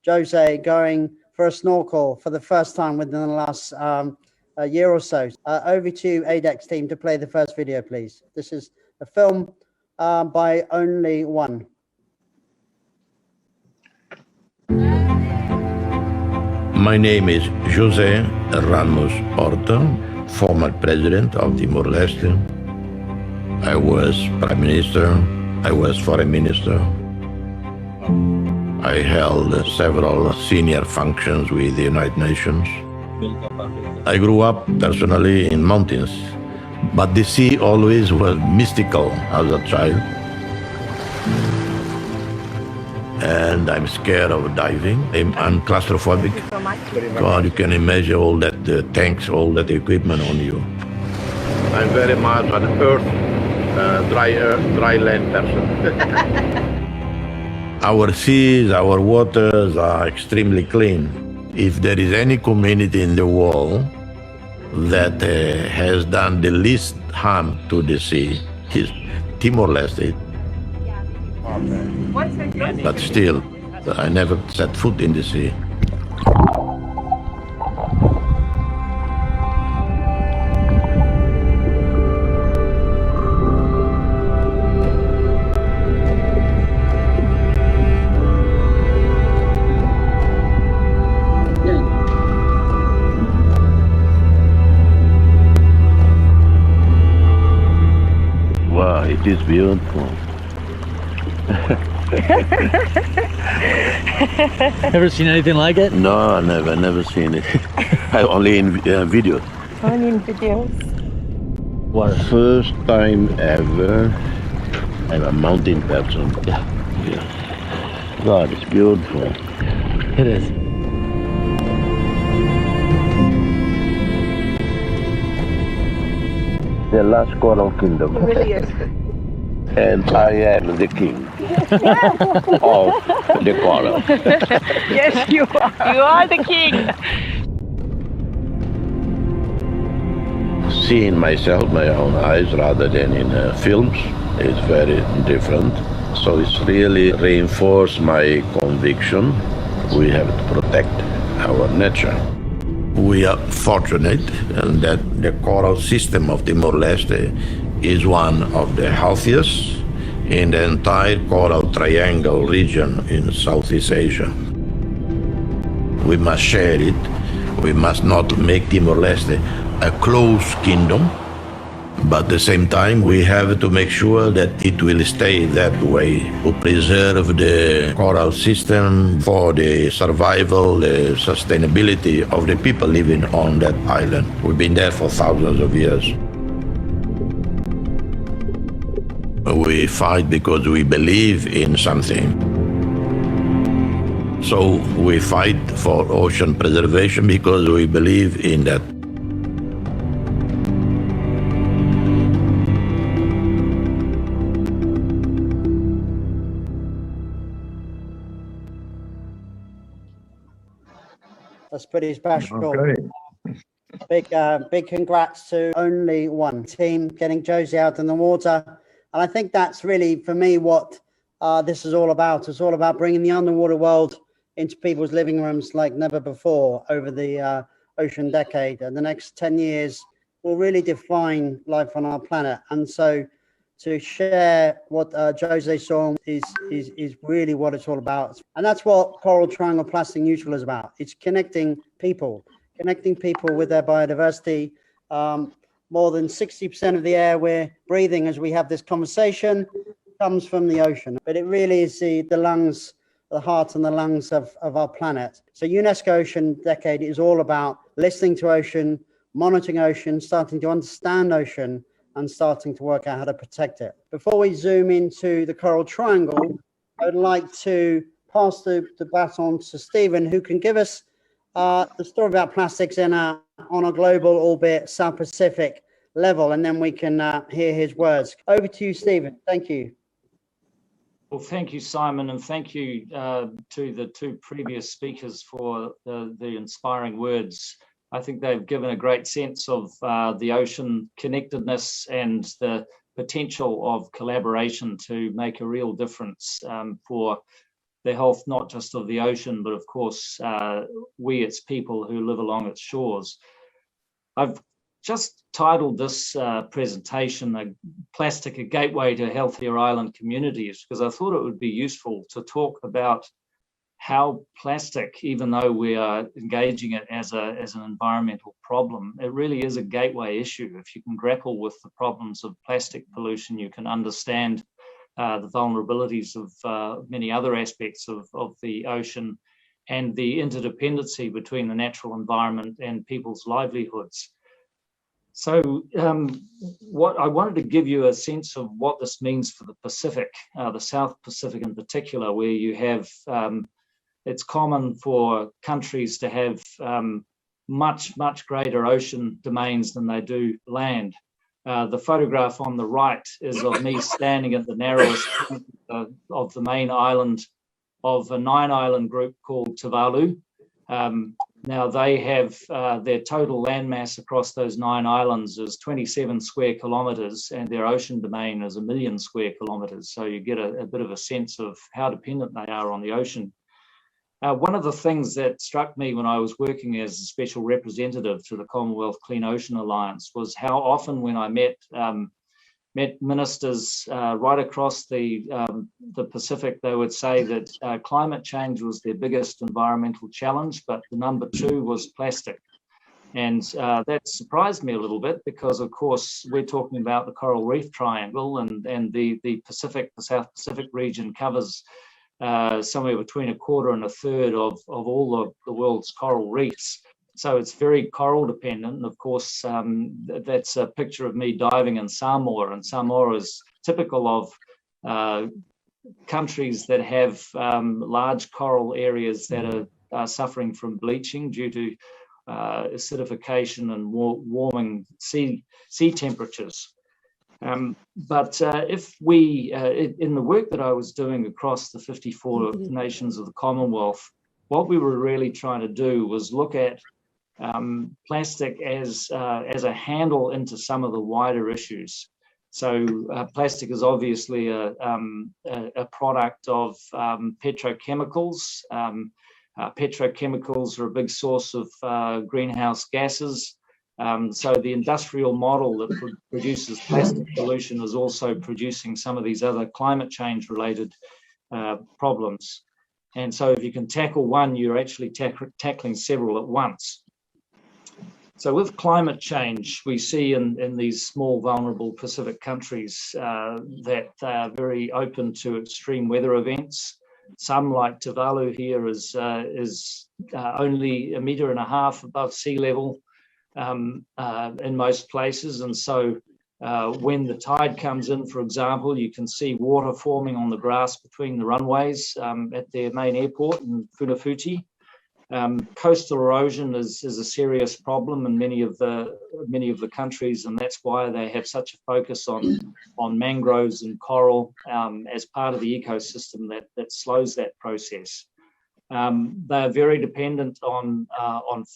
Jose going for a snorkel for the first time within the last year or so. Over to you, ADEX team, to play the first video, please. This is a film by Only One. My name is José Ramos Horta, former president of Timor-Leste. I was prime minister. I was foreign minister. I held several senior functions with the United Nations. I grew up personally in mountains, but the sea always was mystical as a child. And I'm scared of diving. I'm claustrophobic. God, you can imagine all that tanks, all that equipment on you. I'm very much an dry land person. Our seas, our waters are extremely clean. If there is any community in the world that has done the least harm to the sea, is Timor-Leste. But still, I never set foot in the sea. Wow, it is beautiful. Ever seen anything like it? No, I never seen it. I only in videos. Only in videos. What? First time ever. I'm a mountain person. Yeah. God, it's beautiful. It is. The last coral kingdom. It really is. And I am the king of the coral. Yes, you are. You are the king. Seeing myself, my own eyes, rather than in films, is very different. So it's really reinforced my conviction. We have to protect our nature. We are fortunate that the coral system of Timor-Leste is one of the healthiest in the entire Coral Triangle region in Southeast Asia. We must share it. We must not make Timor-Leste a closed kingdom, but at the same time we have to make sure that it will stay that way, to preserve the coral system for the survival, the sustainability of the people living on that island. We've been there for thousands of years. We fight because we believe in something. So we fight for ocean preservation because we believe in that. That's pretty special. Okay. Big congrats to Only One team getting Josie out in the water. And I think that's really, for me, what this is all about. It's all about bringing the underwater world into people's living rooms like never before over the ocean decade. And the next 10 years will really define life on our planet. And so to share what Jose saw is really what it's all about. And that's what Coral Triangle Plastic Neutral is about. It's connecting people with their biodiversity. More than 60% of the air we're breathing as we have this conversation comes from the ocean, but it really is the lungs, the heart and the lungs of our planet. So UNESCO Ocean Decade is all about listening to ocean, monitoring ocean, starting to understand ocean, and starting to work out how to protect it. Before we zoom into the Coral Triangle, I would like to pass the baton to Stephen, who can give us the story about plastics on a global, albeit South Pacific level, and then we can hear his words. Over to you, Stephen. Thank you. Well, thank you, Simon, and thank you to the two previous speakers for the inspiring words. I think they've given a great sense of the ocean connectedness and the potential of collaboration to make a real difference for the health, not just of the ocean, but of course, we, its people who live along its shores. I've just titled this presentation, Plastic, a Gateway to Healthier Island Communities, because I thought it would be useful to talk about how plastic, even though we are engaging it as an environmental problem, it really is a gateway issue. If you can grapple with the problems of plastic pollution, you can understand the vulnerabilities of many other aspects of the ocean and the interdependency between the natural environment and people's livelihoods. So what I wanted to give you a sense of what this means for the Pacific, the South Pacific in particular, where you have, it's common for countries to have much greater ocean domains than they do land. The photograph on the right is of me standing at the narrowest point of the main island of a 9-island group called Tuvalu. Now they have their total landmass across those 9 islands is 27 square kilometers, and their ocean domain is 1 million square kilometers. So you get a bit of a sense of how dependent they are on the ocean. One of the things that struck me when I was working as a special representative to the Commonwealth Clean Ocean Alliance was how often when I met ministers right across the Pacific, they would say that climate change was their biggest environmental challenge, but the number 2 was plastic. And that surprised me a little bit because, of course, we're talking about the Coral Reef Triangle, and the Pacific, the South Pacific region covers somewhere between 1/4 and 1/3 of all of the world's coral reefs. So it's very coral dependent. And of course, that's a picture of me diving in Samoa. And Samoa is typical of countries that have large coral areas that are suffering from bleaching due to acidification and warming sea temperatures. But if we, in the work that I was doing across the 54 nations of the Commonwealth, what we were really trying to do was look at plastic as a handle into some of the wider issues. So plastic is obviously a product of petrochemicals. Petrochemicals are a big source of greenhouse gases. So the industrial model that produces plastic pollution is also producing some of these other climate change related problems. And so if you can tackle one, you're actually tackling several at once. So with climate change, we see in these small, vulnerable Pacific countries that they are very open to extreme weather events. Some, like Tuvalu here, is only 1.5 meters above sea level in most places. And so when the tide comes in, for example, you can see water forming on the grass between the runways at their main airport in Funafuti. Coastal erosion is a serious problem in many of the countries, and that's why they have such a focus on mangroves and coral as part of the ecosystem that slows that process. They are very dependent on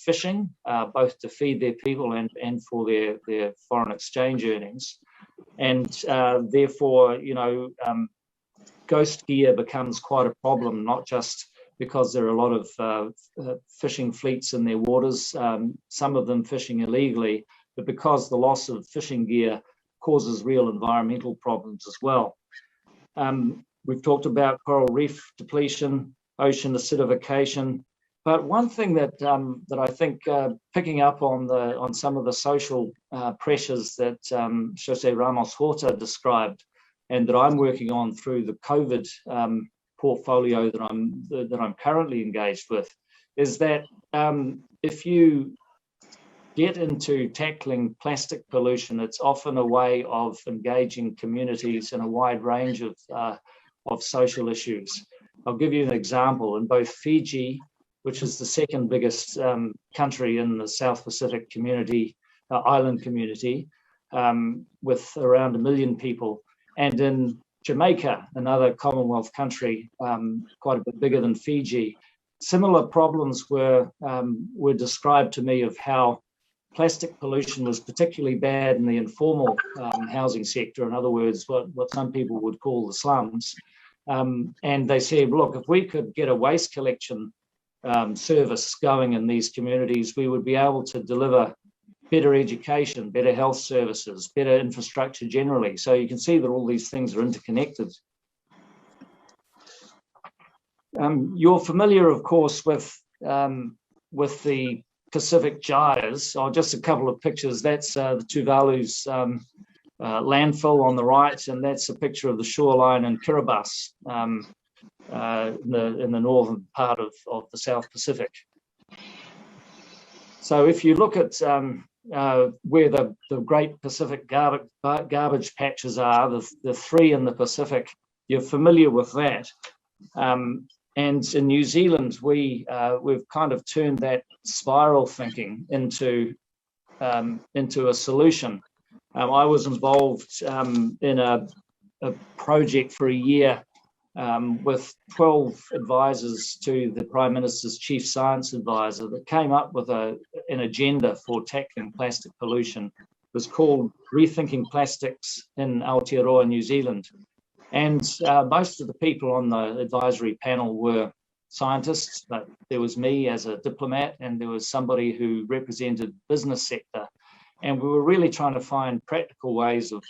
fishing, both to feed their people and for their foreign exchange earnings, and therefore, ghost gear becomes quite a problem, not just because there are a lot of fishing fleets in their waters, some of them fishing illegally, but because the loss of fishing gear causes real environmental problems as well. We've talked about coral reef depletion, ocean acidification, but one thing that I think picking up on some of the social pressures that Jose Ramos Horta described and that I'm working on through the COVID portfolio that I'm currently engaged with, is that if you get into tackling plastic pollution, it's often a way of engaging communities in a wide range of social issues. I'll give you an example. In both Fiji, which is the second biggest country in the South Pacific community, island community, with around 1 million people, and in Jamaica, another Commonwealth country, quite a bit bigger than Fiji, similar problems were described to me of how plastic pollution was particularly bad in the informal housing sector, in other words, what some people would call the slums. And they said, look, if we could get a waste collection service going in these communities, we would be able to deliver better education, better health services, better infrastructure generally. So you can see that all these things are interconnected. You're familiar, of course, with the Pacific gyres. Oh, just a couple of pictures. That's the Tuvalu's landfill on the right, and that's a picture of the shoreline in Kiribati in the northern part of the South Pacific. So if you look at where the Great Pacific garbage patches are, the three in the Pacific, you're familiar with that. And in New Zealand, we've kind of turned that spiral thinking into a solution. I was involved in a project for a year with 12 advisors to the Prime Minister's Chief Science Advisor that came up with an agenda for tackling plastic pollution. It was called Rethinking Plastics in Aotearoa, New Zealand. And most of the people on the advisory panel were scientists, but there was me as a diplomat, and there was somebody who represented business sector. And we were really trying to find practical ways of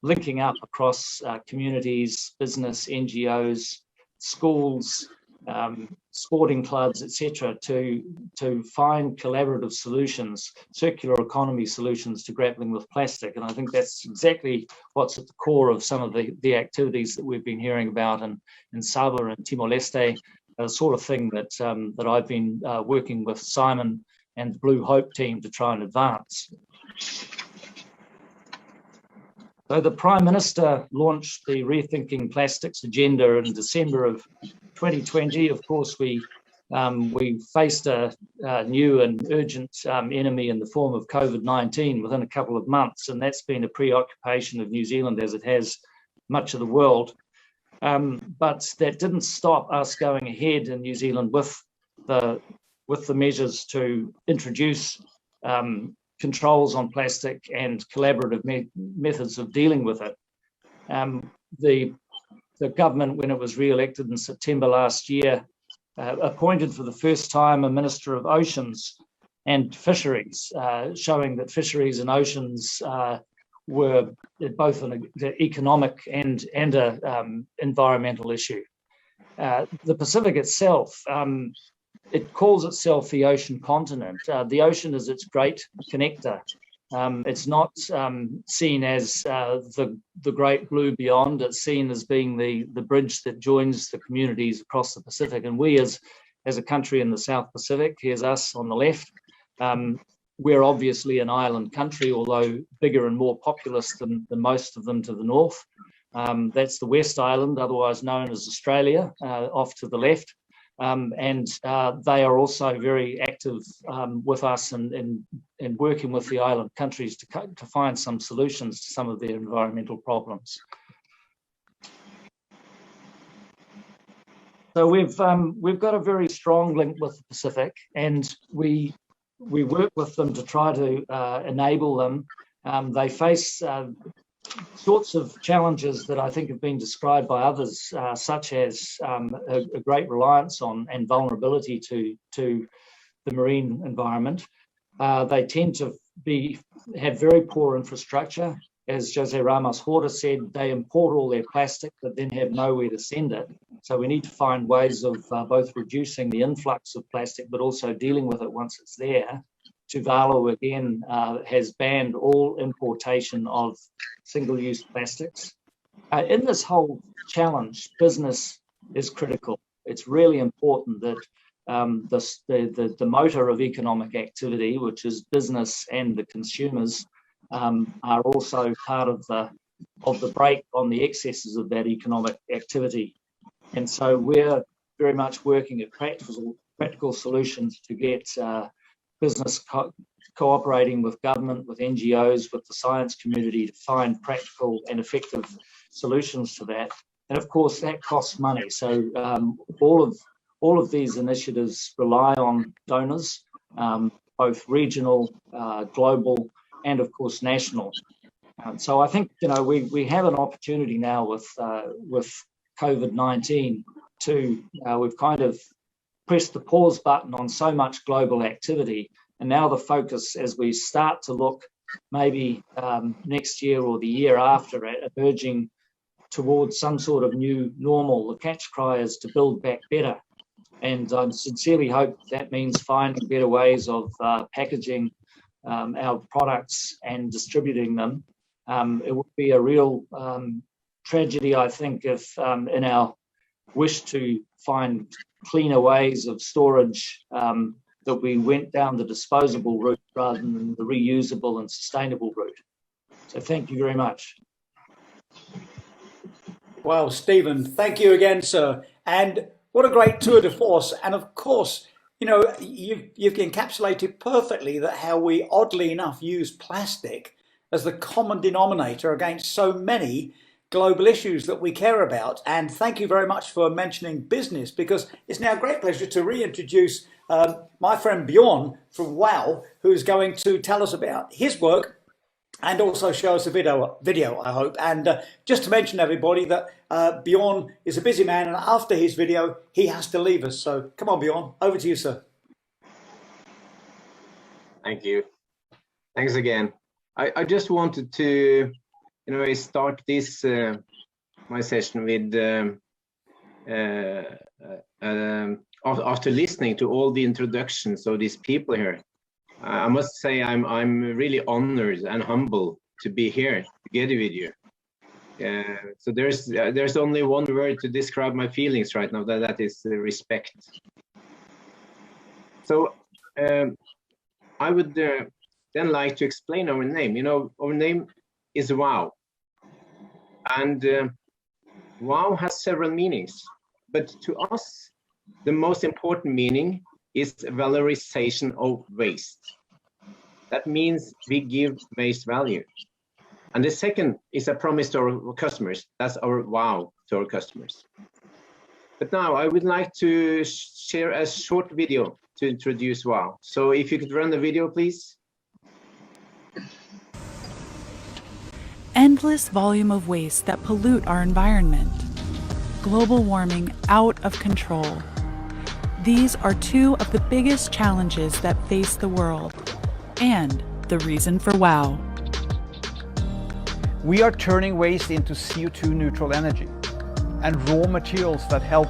linking up across communities, business, NGOs, schools, sporting clubs, etc., to find collaborative solutions, circular economy solutions to grappling with plastic. And I think that's exactly what's at the core of some of the activities that we've been hearing about in Sabah and Timor-Leste, the sort of thing that I've been working with Simon and the Bluhope team to try and advance. So the Prime Minister launched the Rethinking Plastics agenda in December of 2020. Of course, we faced a new and urgent enemy in the form of COVID-19 within a couple of months, and that's been a preoccupation of New Zealand as it has much of the world. But that didn't stop us going ahead in New Zealand with the measures to introduce controls on plastic and collaborative methods of dealing with it. The government, when it was re-elected in September last year, appointed for the first time a Minister of Oceans and Fisheries, showing that fisheries and oceans were both an economic and an environmental issue. The Pacific itself, it calls itself the ocean continent. The ocean is its great connector. It's not seen as the great blue beyond. It's seen as being the bridge that joins the communities across the Pacific. And we as a country in the South Pacific, here's us on the left, we're obviously an island country, although bigger and more populous than most of them to the north. That's the West Island, otherwise known as Australia, off to the left. And they are also very active with us and working with the island countries to find some solutions to some of their environmental problems. So we've got a very strong link with the Pacific, and we work with them to try to enable them. They face sorts of challenges that I think have been described by others, such as a great reliance on and vulnerability to the marine environment. They tend to have very poor infrastructure. As Jose Ramos Horta said, they import all their plastic but then have nowhere to send it. So we need to find ways of both reducing the influx of plastic but also dealing with it once it's there. Tuvalu, again, has banned all importation of single-use plastics. In this whole challenge, business is critical. It's really important that the motor of economic activity, which is business and the consumers, are also part of the brake on the excesses of that economic activity. And so we're very much working at practical solutions to get business cooperating with government, with NGOs, with the science community to find practical and effective solutions to that. And of course, that costs money. So all of these initiatives rely on donors, both regional, global, and of course national. So I think we have an opportunity now with COVID-19 to we've kind of pressed the pause button on so much global activity, and now the focus as we start to look maybe next year or the year after at emerging towards some sort of new normal. The catch cry is to build back better. And I sincerely hope that means finding better ways of packaging our products and distributing them. It would be a real tragedy, I think, if in our wish to find cleaner ways of storage that we went down the disposable route rather than the reusable and sustainable route. So thank you very much. Well, Stephen, thank you again, sir. And what a great tour de force. And of course, you've encapsulated perfectly that how we, oddly enough, use plastic as the common denominator against so many global issues that we care about. And thank you very much for mentioning business, because it's now a great pleasure to reintroduce my friend Bjorn from WOW, who's going to tell us about his work and also show us a video, I hope. And just to mention everybody that Bjorn is a busy man, and after his video, he has to leave us. So come on, Bjorn, over to you, sir. Thank you. Thanks again. I just wanted to, start this my session with after listening to all the introductions of these people here. I must say I'm really honored and humble to be here together with you. So there's only one word to describe my feelings right now. That is respect. So I would then like to explain our name. Our name is WOW, and WOW has several meanings, but to us the most important meaning is valorization of waste. That means we give waste value. And the second is a promise to our customers. That's our wow to our customers. But now I would like to share a short video to introduce WOW. So if you could run the video, please. Endless volume of waste that pollute our environment. Global warming out of control. These are two of the biggest challenges that face the world, and the reason for WOW. We are turning waste into CO2 neutral energy and raw materials that help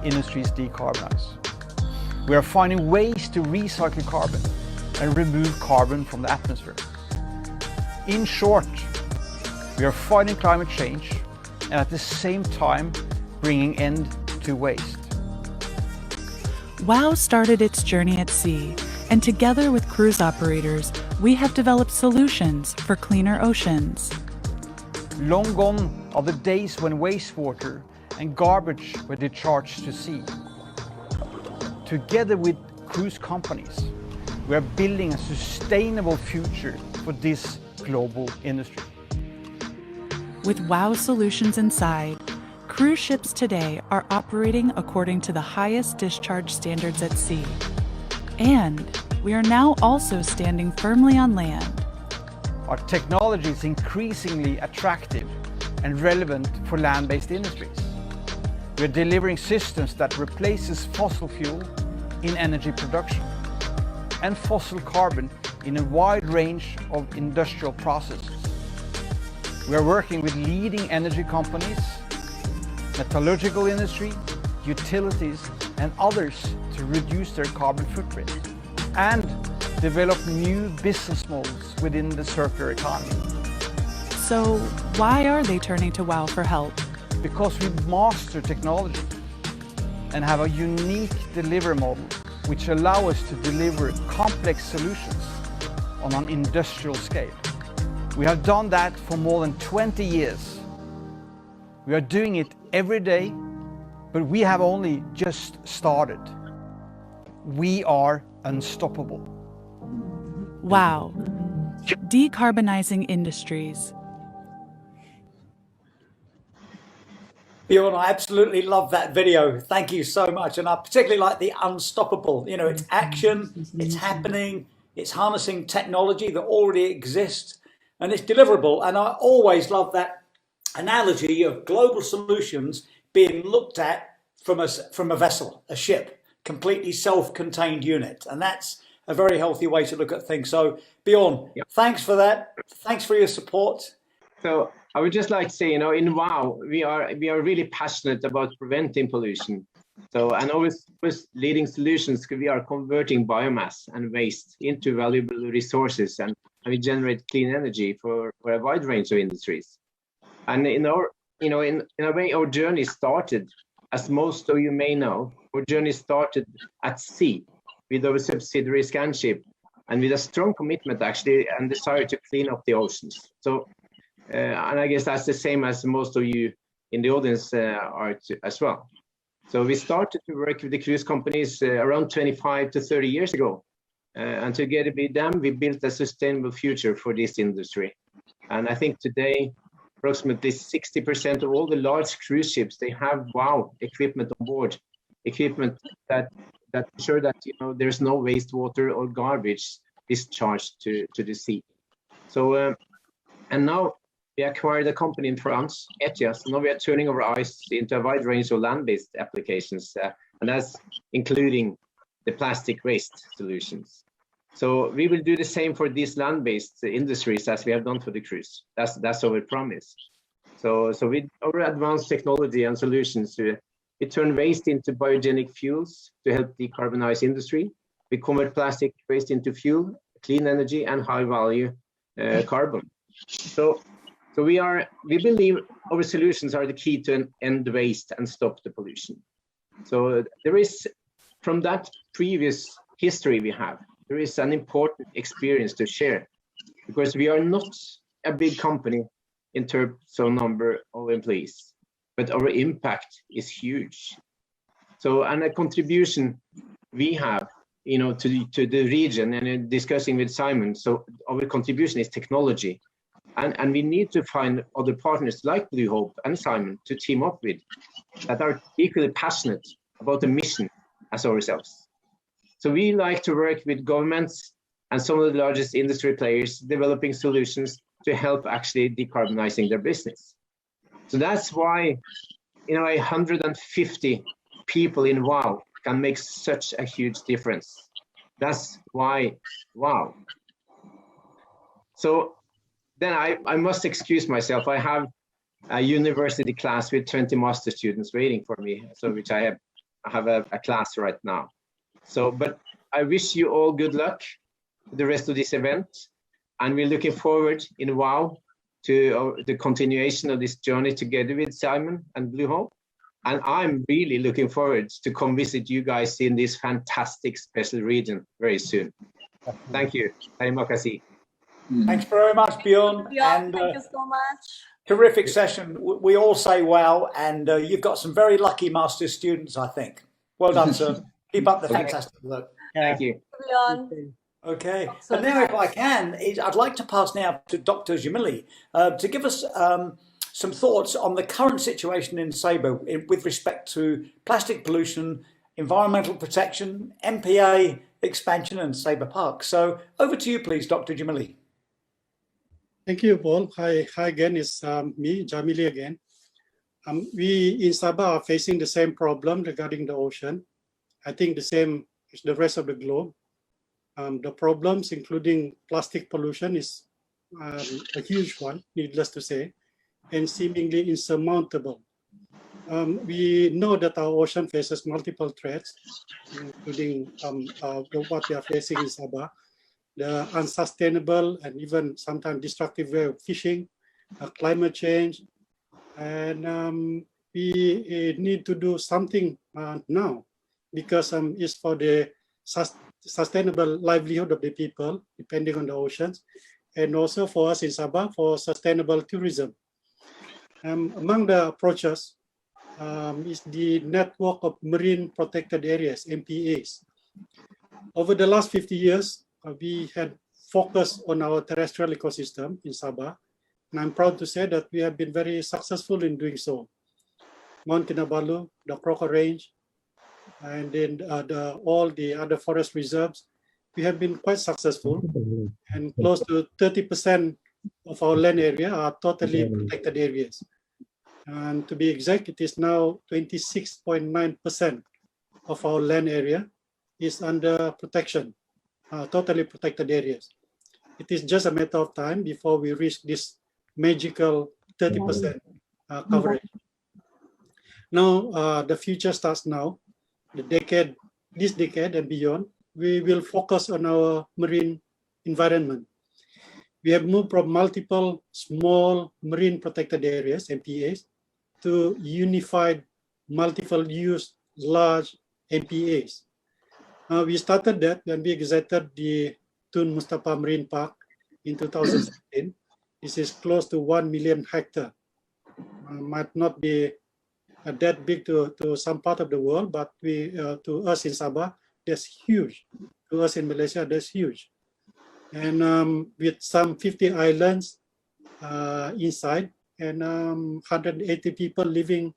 industries decarbonize. We are finding ways to recycle carbon and remove carbon from the atmosphere. In short, we are fighting climate change and at the same time bringing end to waste. WOW started its journey at sea, and together with cruise operators, we have developed solutions for cleaner oceans. Long gone are the days when wastewater and garbage were discharged to sea. Together with cruise companies, we are building a sustainable future for this global industry. With WOW solutions inside, cruise ships today are operating according to the highest discharge standards at sea. And we are now also standing firmly on land. Our technology is increasingly attractive and relevant for land-based industries. We are delivering systems that replaces fossil fuel in energy production and fossil carbon in a wide range of industrial processes. We are working with leading energy companies, metallurgical industry, utilities, and others to reduce their carbon footprint and develop new business models within the circular economy. So why are they turning to WOW for help? Because we master technology and have a unique delivery model which allow us to deliver complex solutions on an industrial scale. We have done that for more than 20 years. We are doing it every day, but we have only just started. We are unstoppable. WOW, decarbonizing industries. Bjorn, I absolutely love that video. Thank you so much. And I particularly like the unstoppable. You know, it's action, it's happening, it's harnessing technology that already exists, and it's deliverable. And I always love that analogy of global solutions being looked at from a vessel, a ship, completely self-contained unit. And that's a very healthy way to look at things. So Bjorn, thanks for that. Thanks for your support. So I would just like to say, you know, in WOW, we are really passionate about preventing pollution. So, and always leading solutions, we are converting biomass and waste into valuable resources, and we generate clean energy for a wide range of industries. And in our, you know, in a way, our journey started, as most of you may know, our journey started at sea with our subsidiary Scanship, and with a strong commitment actually and desire to clean up the oceans. So. And I guess that's the same as most of you in the audience are as well. So we started to work with the cruise companies around 25 to 30 years ago. And together with them, we built a sustainable future for this industry. And I think today, approximately 60% of all the large cruise ships, they have WOW equipment on board, equipment that ensure that, you know, there's no wastewater or garbage discharged to the sea. So, and now, we acquired a company in France, Etias. Now we are turning our eyes into a wide range of land-based applications, and that's including the plastic waste solutions. So we will do the same for these land-based industries as we have done for the cruise. That's our promise. So with our advanced technology and solutions, we turn waste into biogenic fuels to help decarbonize industry. We convert plastic waste into fuel, clean energy, and high-value carbon. So we believe our solutions are the key to end waste and stop the pollution. So there is, from that previous history we have, there is an important experience to share, because we are not a big company in terms of number of employees, but our impact is huge. So, and a contribution we have, you know, to the region, and discussing with Simon, so our contribution is technology. And we need to find other partners like Bluhope and Simon to team up with, that are equally passionate about the mission as ourselves. So we like to work with governments and some of the largest industry players developing solutions to help actually decarbonizing their business. So that's why, you know, 150 people in WOW can make such a huge difference. That's why WOW. So then I must excuse myself. I have a university class with 20 master students waiting for me, so which I have a class right now. So, but I wish you all good luck with the rest of this event, and we're looking forward in WOW to the continuation of this journey together with Simon and Bluhope. And I'm really looking forward to come visit you guys in this fantastic special region very soon. Thank you. Terima kasih. Thanks very much, Bjorn. And thank you so much. Terrific session. We all say wow, and you've got some very lucky master students, I think. Well done, sir. Keep up the fantastic work. Thank you. Bjorn. Okay. And now, if I can, I'd like to pass now to Dr. Jamili to give us some thoughts on the current situation in Sabah with respect to plastic pollution, environmental protection, MPA expansion, and Sabah Park. So over to you, please, Dr. Jamili. Thank you, Paul. Hi again. It's me, Jamili again. We in Sabah are facing the same problem regarding the ocean. I think the same as the rest of the globe. The problems, including plastic pollution, is a huge one, needless to say, and seemingly insurmountable. We know that our ocean faces multiple threats, including what we are facing in Sabah, the unsustainable and even sometimes destructive way of fishing, climate change, and we need to do something now, because it's for the sustainable livelihood of the people depending on the oceans, and also for us in Sabah for sustainable tourism. Among the approaches is the network of marine protected areas, MPAs. Over the last 50 years, we had focused on our terrestrial ecosystem in Sabah, and I'm proud to say that we have been very successful in doing so. Mount Kinabalu, the Crocker Range, and then all the other forest reserves, we have been quite successful, and close to 30% of our land area are totally protected areas. And to be exact, it is now 26.9% of our land area is under protection, totally protected areas. It is just a matter of time before we reach this magical 30% coverage. Now, the future starts now. This decade and beyond, we will focus on our marine environment. We have moved from multiple small marine protected areas, MPAs, to unified multiple use large MPAs. We started that when we exited the Tun Mustafa Marine Park in 2016. This is close to 1 million hectare. Might not be that big to some part of the world, but to us in Sabah, that's huge. To us in Malaysia, that's huge. And with some 50 islands inside, and 180 people living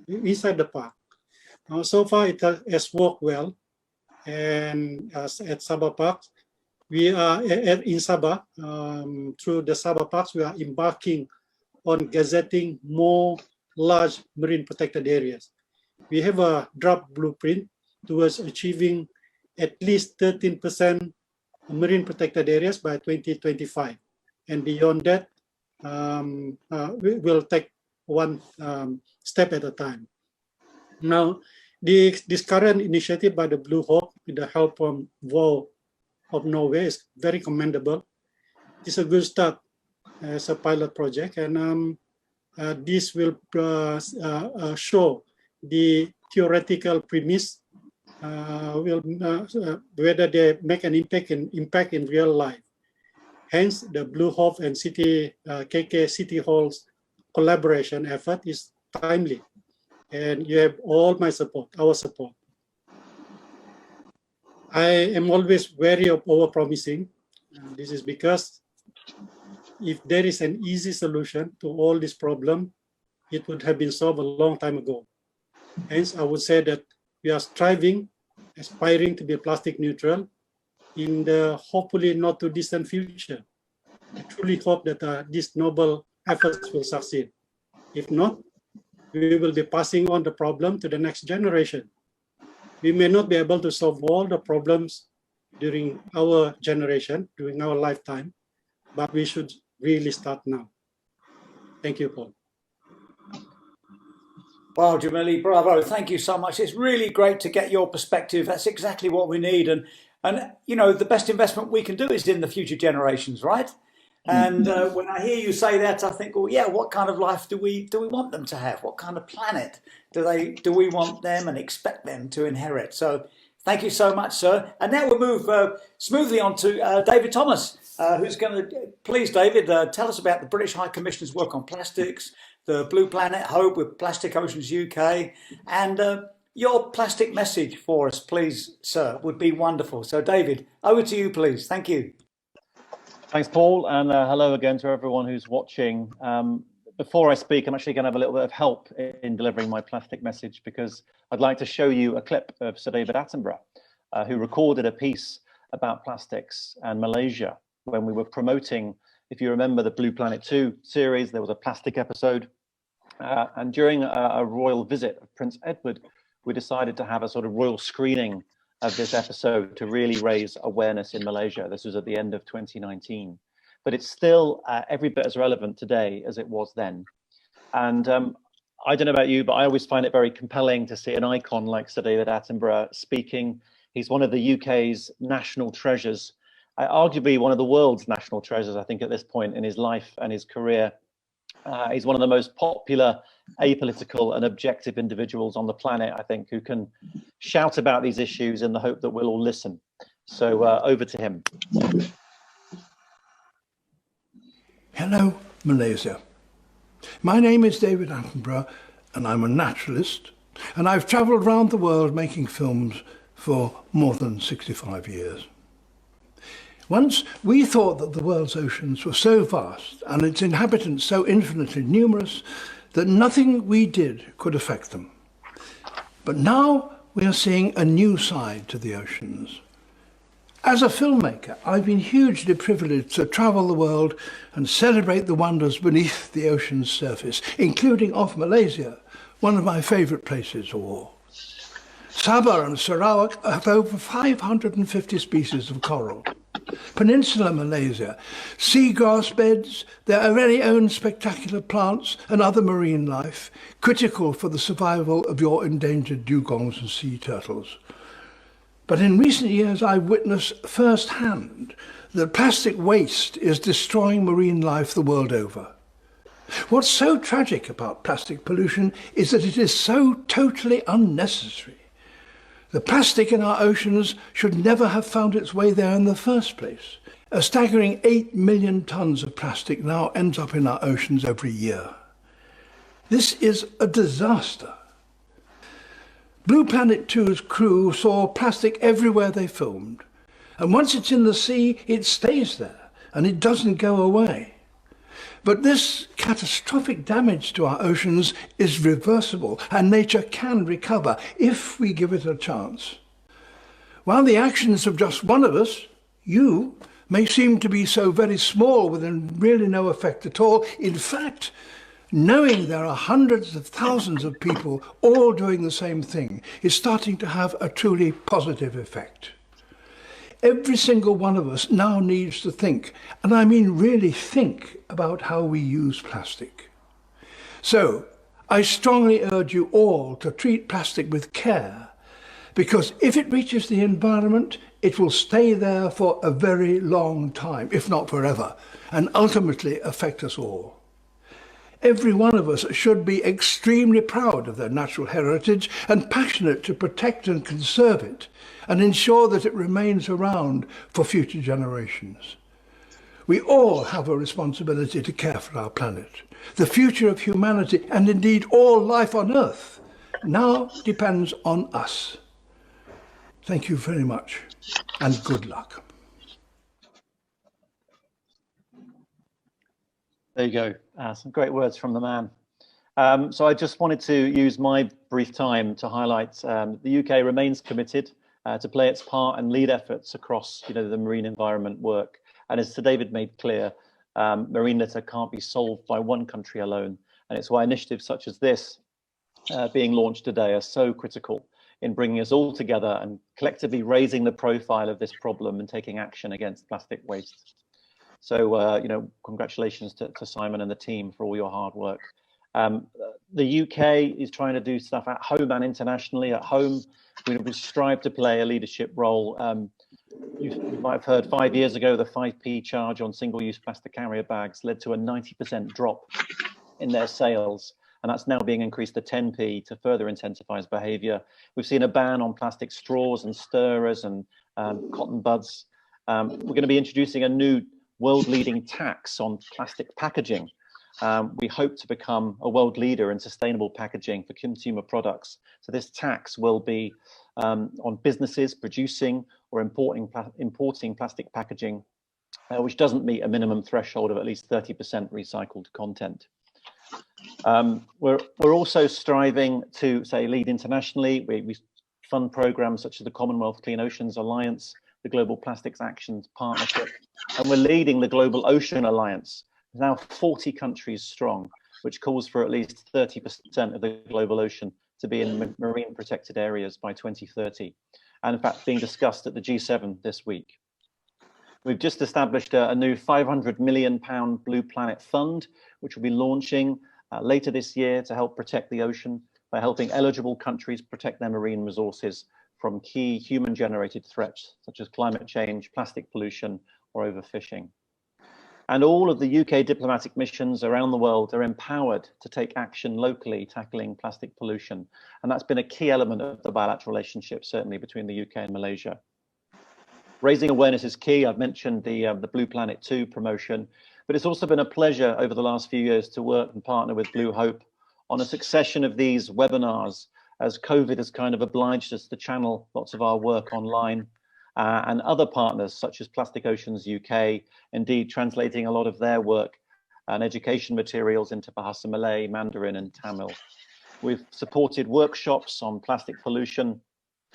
inside the park. So far, it has worked well. And at Sabah Parks, we are in Sabah, through the Sabah Parks, we are embarking on gazetting more large marine protected areas. We have a draft blueprint towards achieving at least 13% marine protected areas by 2025. And beyond that, we will take one step at a time. Now, this current initiative by the Bluhope, with the help from VOW of Norway, is very commendable. It's a good start as a pilot project, and this will show the theoretical premise whether they make an impact in real life. Hence, the Bluhope and KK City Hall's collaboration effort is timely, and you have all my support, our support. I am always wary of over-promising. This is because if there is an easy solution to all this problem, it would have been solved a long time ago. Hence, I would say that we are striving, aspiring to be plastic neutral in the hopefully not too distant future. I truly hope that these noble efforts will succeed. If not, we will be passing on the problem to the next generation. We may not be able to solve all the problems during our generation, during our lifetime, but we should really start now. Thank you, Paul. Wow, Jamili, bravo. Thank you so much. It's really great to get your perspective. That's exactly what we need. And you know, the best investment we can do is in the future generations, right? And when I hear you say that, I think, well, yeah, what kind of life do we want them to have? What kind of planet do we want them and expect them to inherit? So thank you so much, sir. And now we'll move smoothly on to David Thomas, who's going to, please, David, tell us about the British High Commissioner's work on plastics, the Blue Planet Hope with Plastic Oceans UK, and your plastic message for us, please, sir, would be wonderful. So, David, over to you, please. Thank you. Thanks, Paul, and hello again to everyone who's watching. Before I speak, I'm actually going to have a little bit of help in delivering my plastic message, because I'd like to show you a clip of Sir David Attenborough, who recorded a piece about plastics and Malaysia when we were promoting, if you remember, the Blue Planet 2 series. There was a plastic episode, and during a royal visit of Prince Edward, we decided to have a sort of royal screening of this episode to really raise awareness in Malaysia. This was at the end of 2019, but it's still every bit as relevant today as it was then. And I don't know about you, but I always find it very compelling to see an icon like Sir David Attenborough speaking. He's one of the UK's national treasures, arguably one of the world's national treasures, I think, at this point in his life and his career. He's one of the most popular, apolitical and objective individuals on the planet, I think, who can shout about these issues in the hope that we'll all listen. So over to him. Hello, Malaysia. My name is David Attenborough, and I'm a naturalist, and I've travelled around the world making films for more than 65 years. Once we thought that the world's oceans were so vast and its inhabitants so infinitely numerous that nothing we did could affect them. But now we are seeing a new side to the oceans. As a filmmaker, I've been hugely privileged to travel the world and celebrate the wonders beneath the ocean's surface, including off Malaysia, one of my favourite places of all. Sabah and Sarawak have over 550 species of coral. Peninsular Malaysia, seagrass beds, their very own spectacular plants and other marine life, critical for the survival of your endangered dugongs and sea turtles. But in recent years, I've witnessed firsthand that plastic waste is destroying marine life the world over. What's so tragic about plastic pollution is that it is so totally unnecessary. The plastic in our oceans should never have found its way there in the first place. A staggering 8 million tonnes of plastic now ends up in our oceans every year. This is a disaster. Blue Planet 2's crew saw plastic everywhere they filmed. And once it's in the sea, it stays there and it doesn't go away. But this catastrophic damage to our oceans is reversible and nature can recover if we give it a chance. While the actions of just one of us, you, may seem to be so very small with really no effect at all, in fact, knowing there are hundreds of thousands of people all doing the same thing is starting to have a truly positive effect. Every single one of us now needs to think, and I mean really think, about how we use plastic. So, I strongly urge you all to treat plastic with care, because if it reaches the environment, it will stay there for a very long time, if not forever, and ultimately affect us all. Every one of us should be extremely proud of their natural heritage and passionate to protect and conserve it and ensure that it remains around for future generations. We all have a responsibility to care for our planet. The future of humanity, and indeed all life on Earth, now depends on us. Thank you very much, and good luck. There you go. Some great words from the man. So I just wanted to use my brief time to highlight the UK remains committed to play its part and lead efforts across the marine environment work. And as Sir David made clear, marine litter can't be solved by one country alone. And it's why initiatives such as this being launched today are so critical in bringing us all together and collectively raising the profile of this problem and taking action against plastic waste. So, congratulations to Simon and the team for all your hard work. The UK is trying to do stuff at home and internationally. At home, we strive to play a leadership role. You might have heard 5 years ago, the 5p charge on single-use plastic carrier bags led to a 90% drop in their sales. And that's now being increased to 10p to further incentivize behavior. We've seen a ban on plastic straws and stirrers and cotton buds. We're going to be introducing a new world-leading tax on plastic packaging. We hope to become a world leader in sustainable packaging for consumer products. So this tax will be on businesses producing or importing plastic packaging, which doesn't meet a minimum threshold of at least 30% recycled content. We're also striving to, lead internationally. We fund programs such as the Commonwealth Clean Oceans Alliance, the Global Plastics Actions Partnership, and we're leading the Global Ocean Alliance, now 40 countries strong, which calls for at least 30% of the global ocean to be in marine protected areas by 2030, and in fact being discussed at the G7 this week. We've just established a new £500 million Blue Planet Fund, which will be launching later this year to help protect the ocean by helping eligible countries protect their marine resources from key human-generated threats such as climate change, plastic pollution, or overfishing. And all of the UK diplomatic missions around the world are empowered to take action locally, tackling plastic pollution. And that's been a key element of the bilateral relationship, certainly between the UK and Malaysia. Raising awareness is key. I've mentioned the Blue Planet 2 promotion, but it's also been a pleasure over the last few years to work and partner with Bluhope on a succession of these webinars, as COVID has kind of obliged us to channel lots of our work online. And other partners such as Plastic Oceans UK, indeed translating a lot of their work and education materials into Bahasa Malay, Mandarin and Tamil. We've supported workshops on plastic pollution.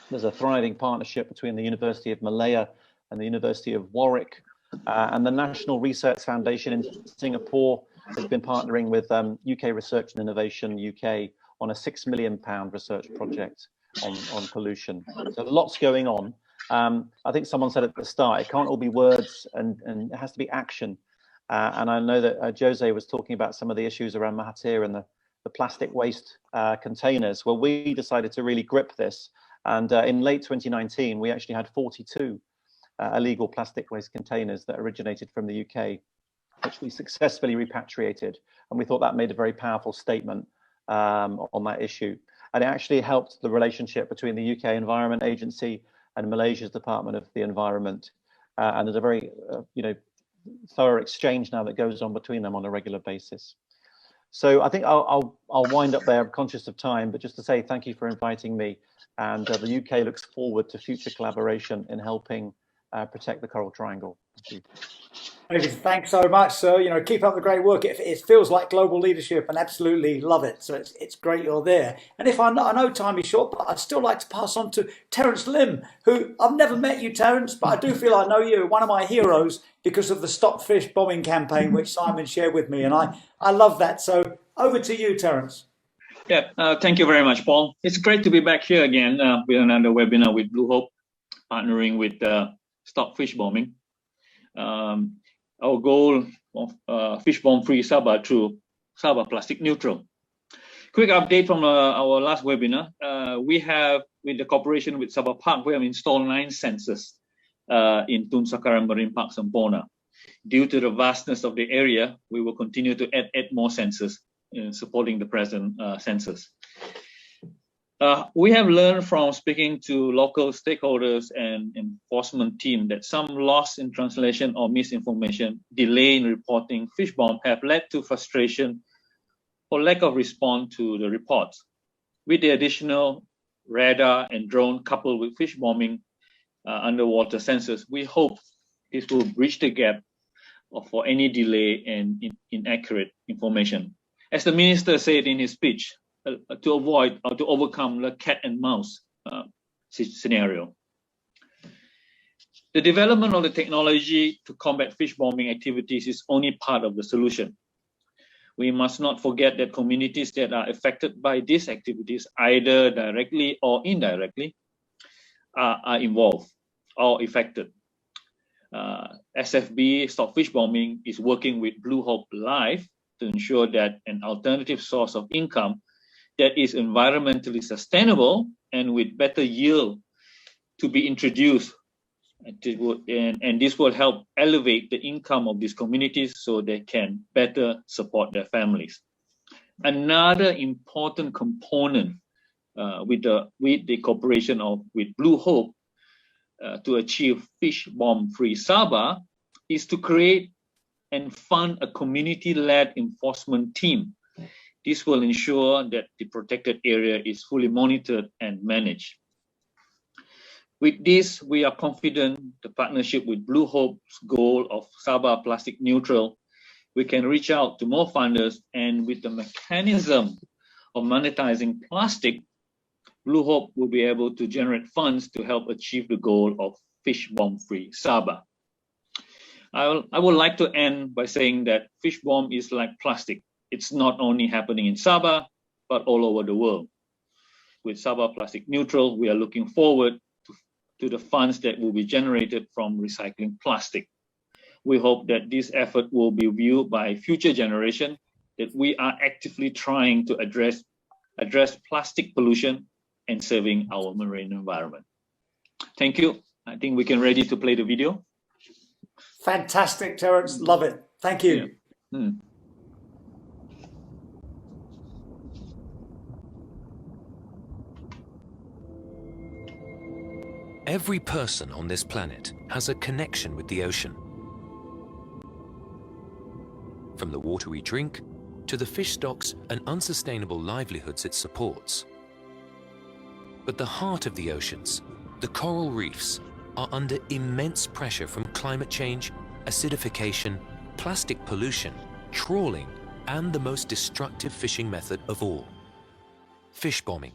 There's a thriving partnership between the University of Malaya and the University of Warwick. And the National Research Foundation in Singapore has been partnering with UK Research and Innovation UK on a £6 million research project on pollution. So lots going on. I think someone said at the start, it can't all be words and it has to be action. And I know that Jose was talking about some of the issues around Mahathir and the plastic waste containers. Well, we decided to really grip this. And in late 2019, we actually had 42 illegal plastic waste containers that originated from the UK, which we successfully repatriated. And we thought that made a very powerful statement on that issue. And it actually helped the relationship between the UK Environment Agency and Malaysia's Department of the Environment. And there's a very thorough exchange now that goes on between them on a regular basis. So I think I'll wind up there. I'm conscious of time, but just to say thank you for inviting me. And the UK looks forward to future collaboration in helping protect the Coral Triangle. Thank you. David, thanks so much, sir. Keep up the great work. It feels like global leadership and absolutely love it. So it's great you're there. And if I know time is short, but I'd still like to pass on to Terence Lim, who I've never met you, Terence, but I do feel I know you. One of my heroes because of the Stop Fish bombing campaign, which Simon shared with me. And I love that. So over to you, Terence. Yeah, thank you very much, Paul. It's great to be back here again with another webinar with Bluhope, partnering with Stop Fish Bombing. Our goal of fish bomb free Sabah through Sabah plastic neutral. Quick update from our last webinar. We have, with the cooperation with Sabah Park, we have installed 9 sensors in Tun Sakaran Marine Park, Semporna. Due to the vastness of the area, we will continue to add more sensors in supporting the present sensors. We have learned from speaking to local stakeholders and enforcement team that some loss in translation or misinformation, delay in reporting fish bomb have led to frustration or lack of response to the reports. With the additional radar and drone coupled with fish bombing underwater sensors, we hope this will bridge the gap for any delay and inaccurate information. As the minister said in his speech, to avoid or to overcome the cat and mouse scenario. The development of the technology to combat fish bombing activities is only part of the solution. We must not forget that communities that are affected by these activities, either directly or indirectly, are involved or affected. SFB, Stop Fish Bombing, is working with Bluhope Live to ensure that an alternative source of income that is environmentally sustainable and with better yield to be introduced. And this will help elevate the income of these communities so they can better support their families. Another important component with the cooperation with Bluhope to achieve fish bomb free Sabah is to create and fund a community-led enforcement team. This will ensure that the protected area is fully monitored and managed. With this, we are confident the partnership with Bluhope's goal of Sabah plastic neutral, we can reach out to more funders, and with the mechanism of monetizing plastic, Bluhope will be able to generate funds to help achieve the goal of fish bomb free Sabah. I would like to end by saying that fish bomb is like plastic. It's not only happening in Sabah, but all over the world. With Sabah plastic neutral, we are looking forward to the funds that will be generated from recycling plastic. We hope that this effort will be viewed by future generations, that we are actively trying to address plastic pollution and serving our marine environment. Thank you. I think we can ready to play the video. Fantastic, Terence. Love it. Thank you. Yeah. Every person on this planet has a connection with the ocean. From the water we drink to the fish stocks and unsustainable livelihoods it supports. But the heart of the oceans, the coral reefs, are under immense pressure from climate change, acidification, plastic pollution, trawling, and the most destructive fishing method of all, fish bombing.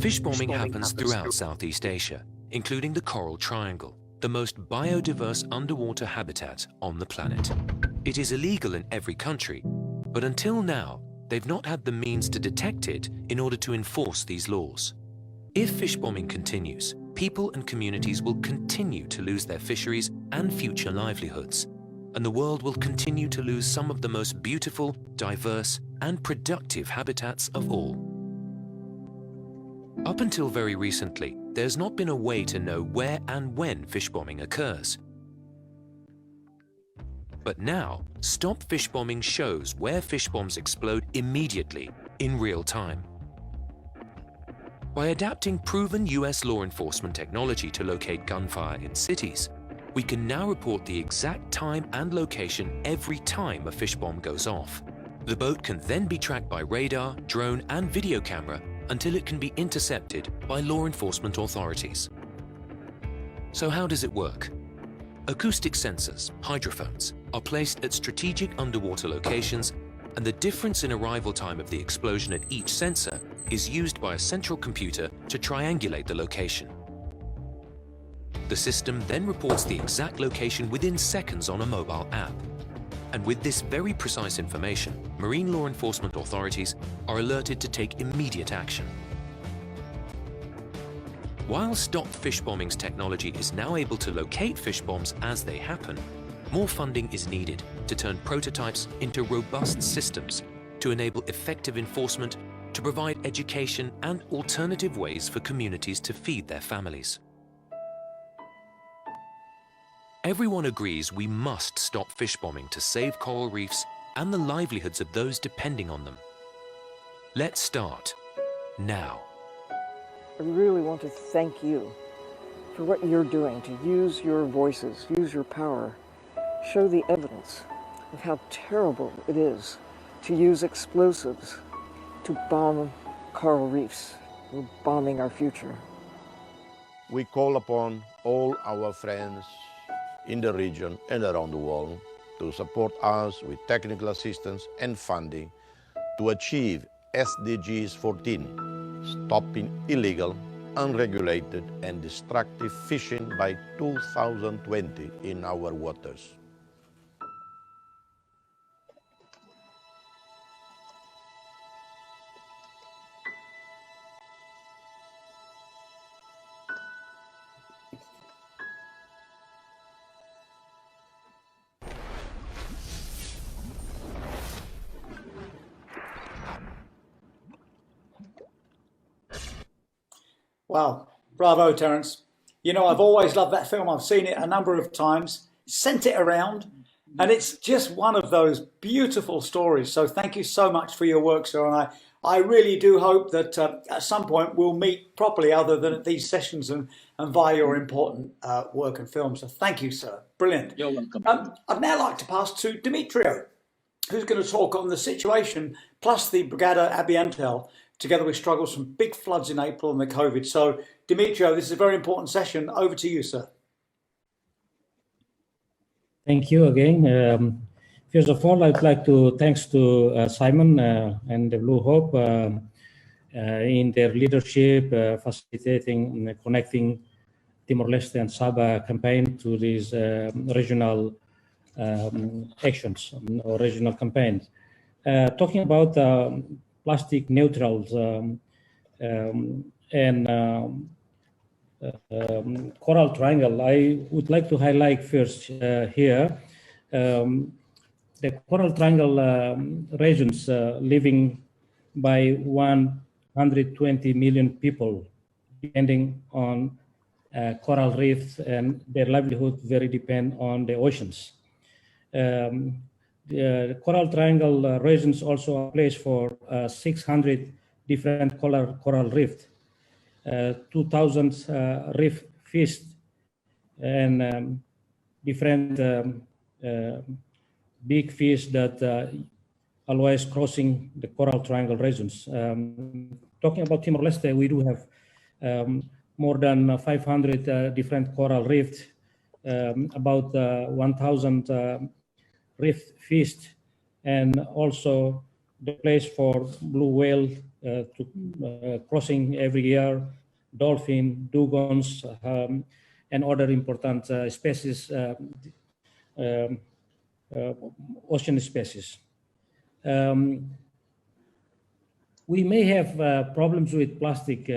Fish bombing happens throughout Southeast Asia, including the Coral Triangle, the most biodiverse underwater habitat on the planet. It is illegal in every country, but until now, they've not had the means to detect it in order to enforce these laws. If fish bombing continues, people and communities will continue to lose their fisheries and future livelihoods, and the world will continue to lose some of the most beautiful, diverse, and productive habitats of all. Up until very recently, there's not been a way to know where and when fish bombing occurs. But now, Stop Fish Bombing shows where fish bombs explode immediately, in real time. By adapting proven US law enforcement technology to locate gunfire in cities, we can now report the exact time and location every time a fish bomb goes off. The boat can then be tracked by radar, drone, and video camera until it can be intercepted by law enforcement authorities. So how does it work? Acoustic sensors, hydrophones, are placed at strategic underwater locations, and the difference in arrival time of the explosion at each sensor is used by a central computer to triangulate the location. The system then reports the exact location within seconds on a mobile app. And with this very precise information, marine law enforcement authorities are alerted to take immediate action. While Stop Fish Bombing's technology is now able to locate fish bombs as they happen, more funding is needed to turn prototypes into robust systems to enable effective enforcement, to provide education and alternative ways for communities to feed their families. Everyone agrees we must stop fish bombing to save coral reefs and the livelihoods of those depending on them. Let's start now. I really want to thank you for what you're doing to use your voices, use your power, show the evidence of how terrible it is to use explosives to bomb coral reefs. We're bombing our future. We call upon all our friends in the region and around the world to support us with technical assistance and funding to achieve SDGs 14, stopping illegal, unregulated and destructive fishing by 2020 in our waters. Wow, bravo, Terence. You know, I've always loved that film. I've seen it a number of times, sent it around, and it's just one of those beautiful stories. So thank you so much for your work, sir. And I really do hope that at some point we'll meet properly other than at these sessions and via your important work and film. So thank you, sir. Brilliant. You're welcome. I'd now like to pass to Demetrio, who's going to talk on the situation, plus the Brigada Abiantel, together with struggles from big floods in April and the COVID. So, Demetrio, this is a very important session. Over to you, sir. Thank you again. First of all, I'd like to thanks to Simon and the Bluhope in their leadership, facilitating, connecting Timor-Leste and Sabah campaign to these regional actions or regional campaigns. Talking about plastic neutrals and Coral Triangle, I would like to highlight first here the Coral Triangle regions living by 120 million people, depending on coral reefs, and their livelihood very depend on the oceans. The Coral Triangle regions also a place for 600 different coral reefs, 2,000 reef fish, and different big fish that always crossing the Coral Triangle regions. Talking about Timor-Leste, we do have more than 500 different coral reefs, about 1,000 reef fish, and also the place for blue whale to crossing every year, dolphin, dugongs, and other important species, ocean species. We may have problems with plastic,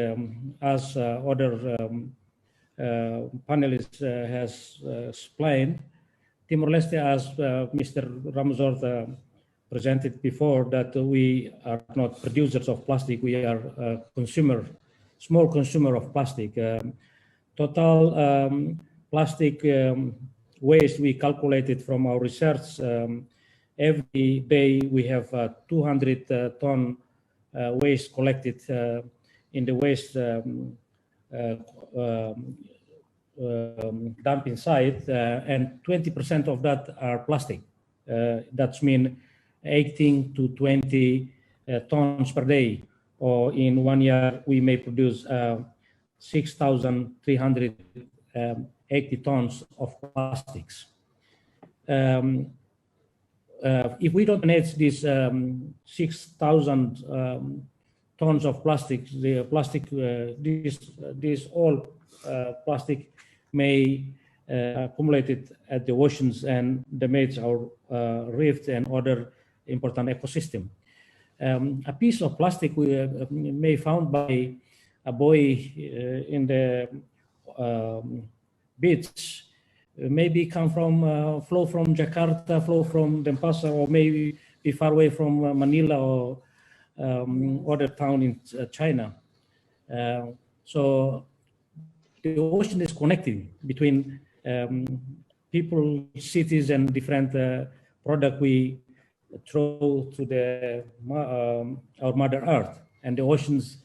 as other panelists has explained. Timor-Leste, as Mr. Ramazor presented before, that we are not producers of plastic, we are small consumer of plastic. Total plastic waste we calculated from our research, every day we have 200 ton waste collected in the waste dumping site, and 20% of that are plastic. That means 18 to 20 tons per day, or in 1 year we may produce 6,380 tons of plastics. If we don't manage these 6,000 tons of plastic, this all plastic may accumulated at the oceans and damage our reefs and other important ecosystem. A piece of plastic we may found by a boy in the beach, maybe come from flow from Jakarta, flow from Denpasar, or maybe be far away from Manila or other town in China. So the ocean is connecting between people, cities, and different product we throw to the our Mother Earth, and the oceans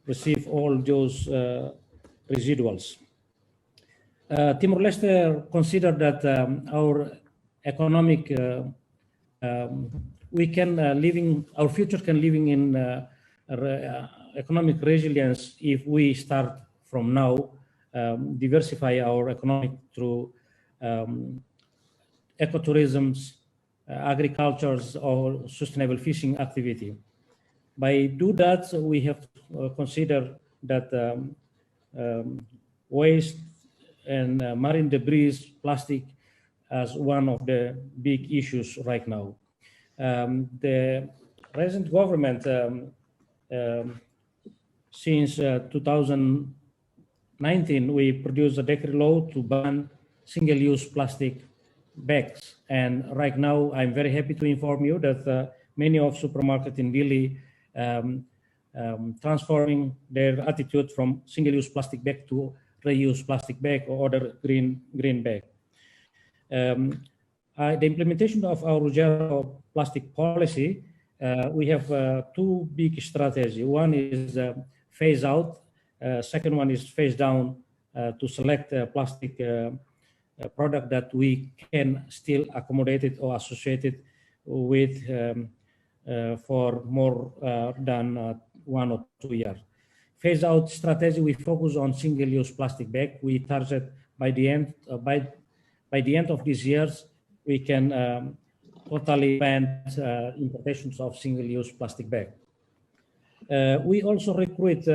receive all those residuals. Timor-Leste consider that our economic, our future can living in economic resilience if we start from now, diversify our economic through ecotourism, agricultures, or sustainable fishing activity. By do that, we have to consider that waste and marine debris, plastic, as one of the big issues right now. The recent government, since 2019, we produced a decree law to ban single-use plastic bags. And right now, I'm very happy to inform you that many of supermarkets in Dili transforming their attitude from single-use plastic bag to reuse plastic bag or other green bag. The implementation of our zero plastic policy, we have two big strategies. One is phase out. Second one is phase down, to select plastic product that we can still accommodate it or associate it with for more than 1 or 2 years. Phase out strategy, we focus on single-use plastic bag. We target by the end of this year, we can totally ban importations of single-use plastic bag. We also recruit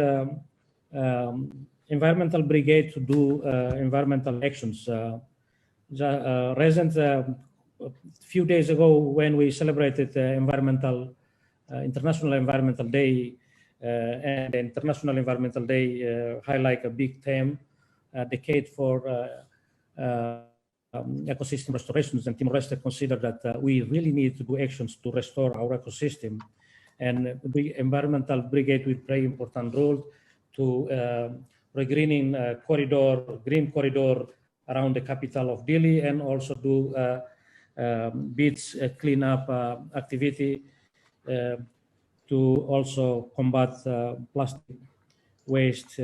environmental brigade to do environmental actions. A few days ago, when we celebrated International Environmental Day, and the International Environmental Day highlight a big theme, decade for ecosystem restorations, and Timor-Leste considered that we really need to do actions to restore our ecosystem. And the environmental brigade will play important role to regreening green corridor around the capital of Dili, and also do beach cleanup activity to also combat plastic waste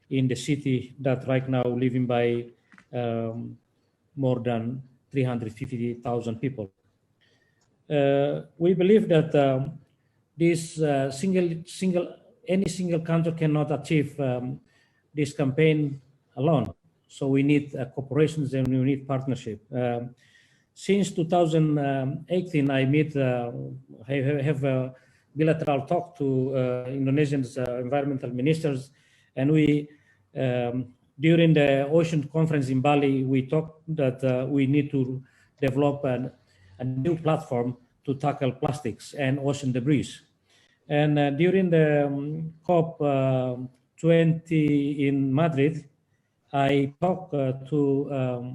in the city that right now living by more than 350,000 people. We believe that this any single country cannot achieve this campaign alone. So we need cooperations and we need partnership. Since 2018, I have a bilateral talk to Indonesian's environmental ministers, and we during the ocean conference in Bali, we talked that we need to develop a new platform to tackle plastics and ocean debris. And during the COP 20 in Madrid, I talked to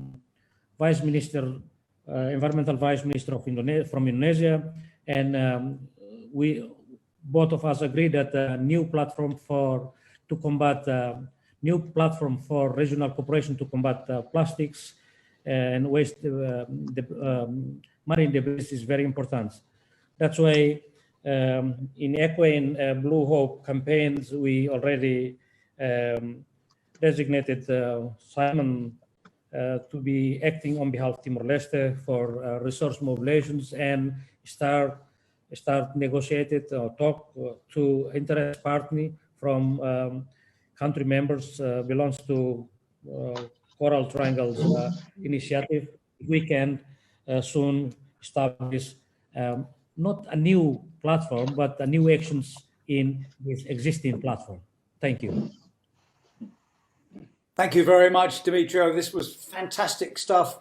Vice Minister, Environmental Vice Minister of from Indonesia, and we both of us agreed that a new platform to combat new platform for regional cooperation to combat plastics and waste, marine debris is very important. That's why in Equa and Bluhope campaigns, we already designated Simon to be acting on behalf of Timor-Leste for resource mobilizations and start negotiated or talk to interest party from country members belongs to Coral Triangle's initiative. We can soon establish not a new platform, but a new actions in this existing platform. Thank you. Thank you very much, Dimitrio. This was fantastic stuff.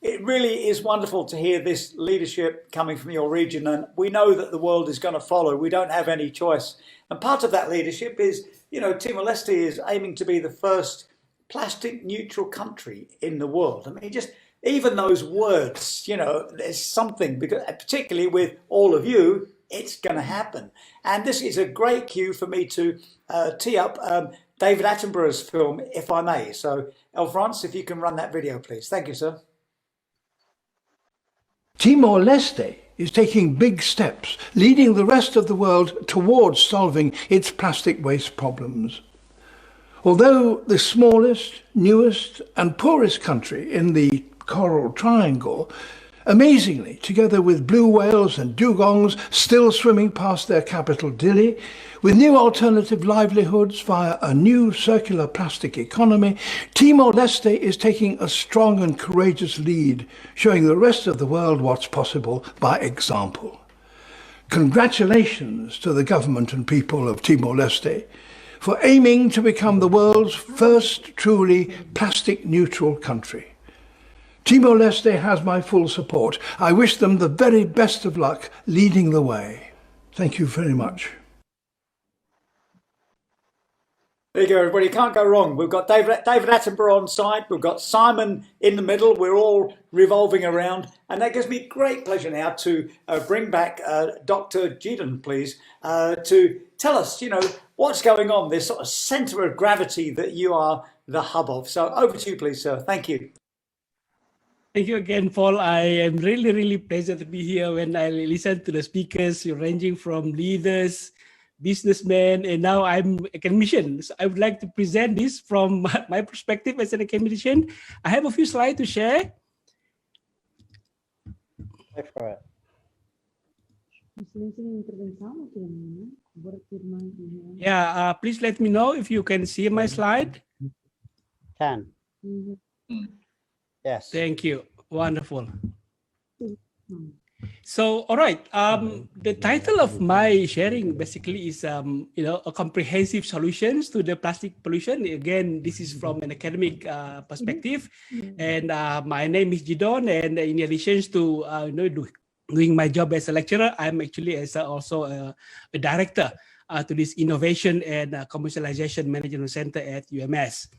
It really is wonderful to hear this leadership coming from your region, and we know that the world is going to follow. We don't have any choice. And part of that leadership is, you know, Timor-Leste is aiming to be the first plastic neutral country in the world. I mean, just even those words, you know, there's something, because particularly with all of you, it's going to happen. And this is a great cue for me to tee up David Attenborough's film, If I May. So, France, if you can run that video, please. Thank you, sir. Timor-Leste is taking big steps, leading the rest of the world towards solving its plastic waste problems. Although the smallest, newest and poorest country in the Coral Triangle, amazingly, together with blue whales and dugongs still swimming past their capital Dili, with new alternative livelihoods via a new circular plastic economy, Timor-Leste is taking a strong and courageous lead, showing the rest of the world what's possible by example. Congratulations to the government and people of Timor-Leste for aiming to become the world's first truly plastic-neutral country. Timor-Leste has my full support. I wish them the very best of luck leading the way. Thank you very much. There you go, everybody. You can't go wrong. We've got David Attenborough on side. We've got Simon in the middle. We're all revolving around. And that gives me great pleasure now to bring back Dr. Jiden, please, to tell us, you know, what's going on, this sort of centre of gravity that you are the hub of. So over to you, please, sir. Thank you. Thank you again, Paul. I am really pleased to be here when I listen to the speakers ranging from leaders, businessmen, and now I'm a academician. So I would like to present this from my perspective as an academician. I have a few slides to share. Go for it. Yeah, please let me know if you can see my slide. Can. Yes. Thank you. Wonderful. So, all right. The title of my sharing basically is, a comprehensive solutions to the plastic pollution. Again, this is from an academic perspective, and my name is Jidon. And in addition to doing my job as a lecturer, I'm actually also a director to this Innovation and Commercialization Management Center at UMS.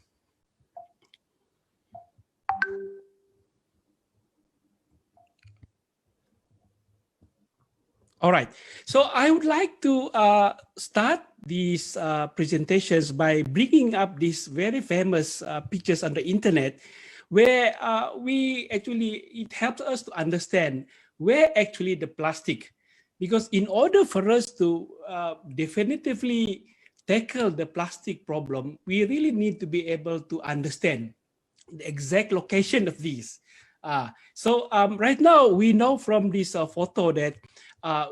All right, so I would like to start these presentations by bringing up these very famous pictures on the internet, where it helps us to understand where actually the plastic, because in order for us to definitively tackle the plastic problem, we really need to be able to understand the exact location of these. So right now we know from this photo that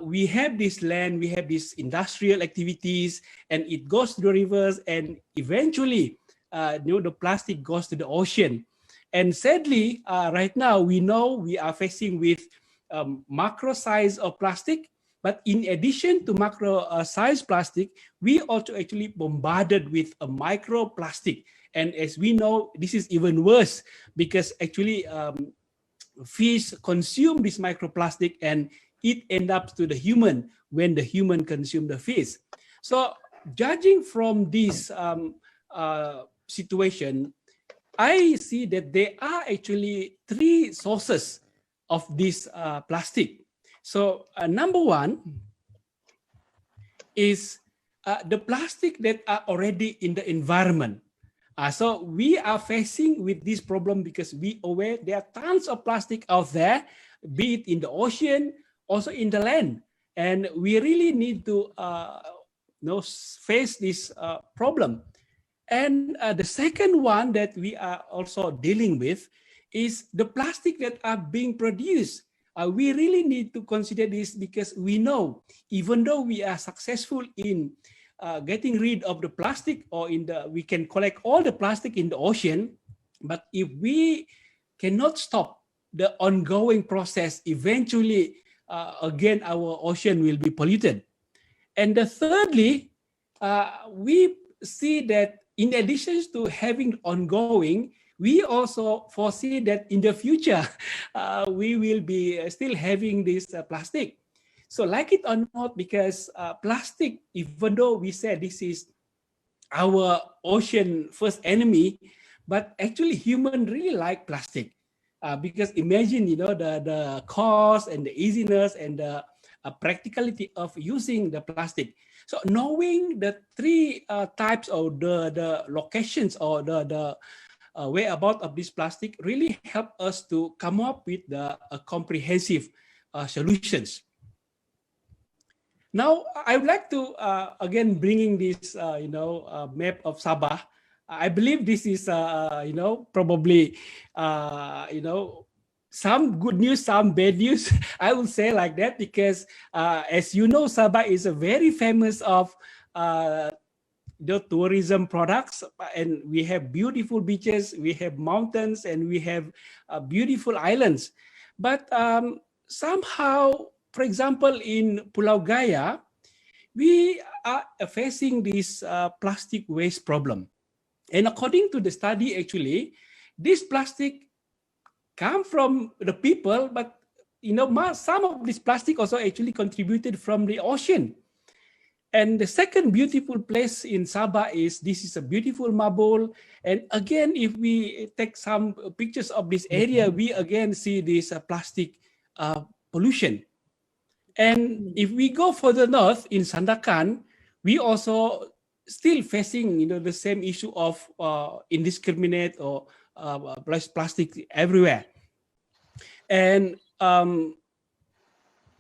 we have this land, we have these industrial activities, and it goes to the rivers, and eventually the plastic goes to the ocean. And sadly, right now we know we are facing with macro size of plastic, but in addition to macro size plastic, we also actually bombarded with a microplastic. And as we know, this is even worse because actually fish consume this microplastic and it ends up to the human when the human consume the fish. So judging from this situation, I see that there are actually three sources of this plastic. So number one is the plastic that are already in the environment. So we are facing with this problem because we aware there are tons of plastic out there, be it in the ocean, also in the land. And we really need to face this problem. And the second one that we are also dealing with is the plastic that are being produced. We really need to consider this because we know, even though we are successful in getting rid of the plastic, or we can collect all the plastic in the ocean, but if we cannot stop the ongoing process, eventually again our ocean will be polluted. And thirdly, we see that in addition to having ongoing, we also foresee that in the future we will be still having this plastic. So like it or not, because plastic, even though we said this is our ocean first enemy, but actually human really like plastic because imagine, the cost and the easiness and the practicality of using the plastic. So knowing the three types of the locations or the whereabouts of this plastic really help us to come up with the comprehensive solutions. Now, I would like to, again, bringing this, map of Sabah. I believe this is, probably, some good news, some bad news. I would say like that because, as you know, Sabah is a very famous of the tourism products, and we have beautiful beaches, we have mountains, and we have beautiful islands. But somehow, for example, in Pulau Gaya, we are facing this plastic waste problem. And according to the study, actually, this plastic come from the people, but some of this plastic also actually contributed from the ocean. And the second beautiful place in Sabah is, this is a beautiful Mabul. And again, if we take some pictures of this area, we again see this plastic pollution. And if we go further north in Sandakan, we also still facing the same issue of indiscriminate or plastic everywhere. And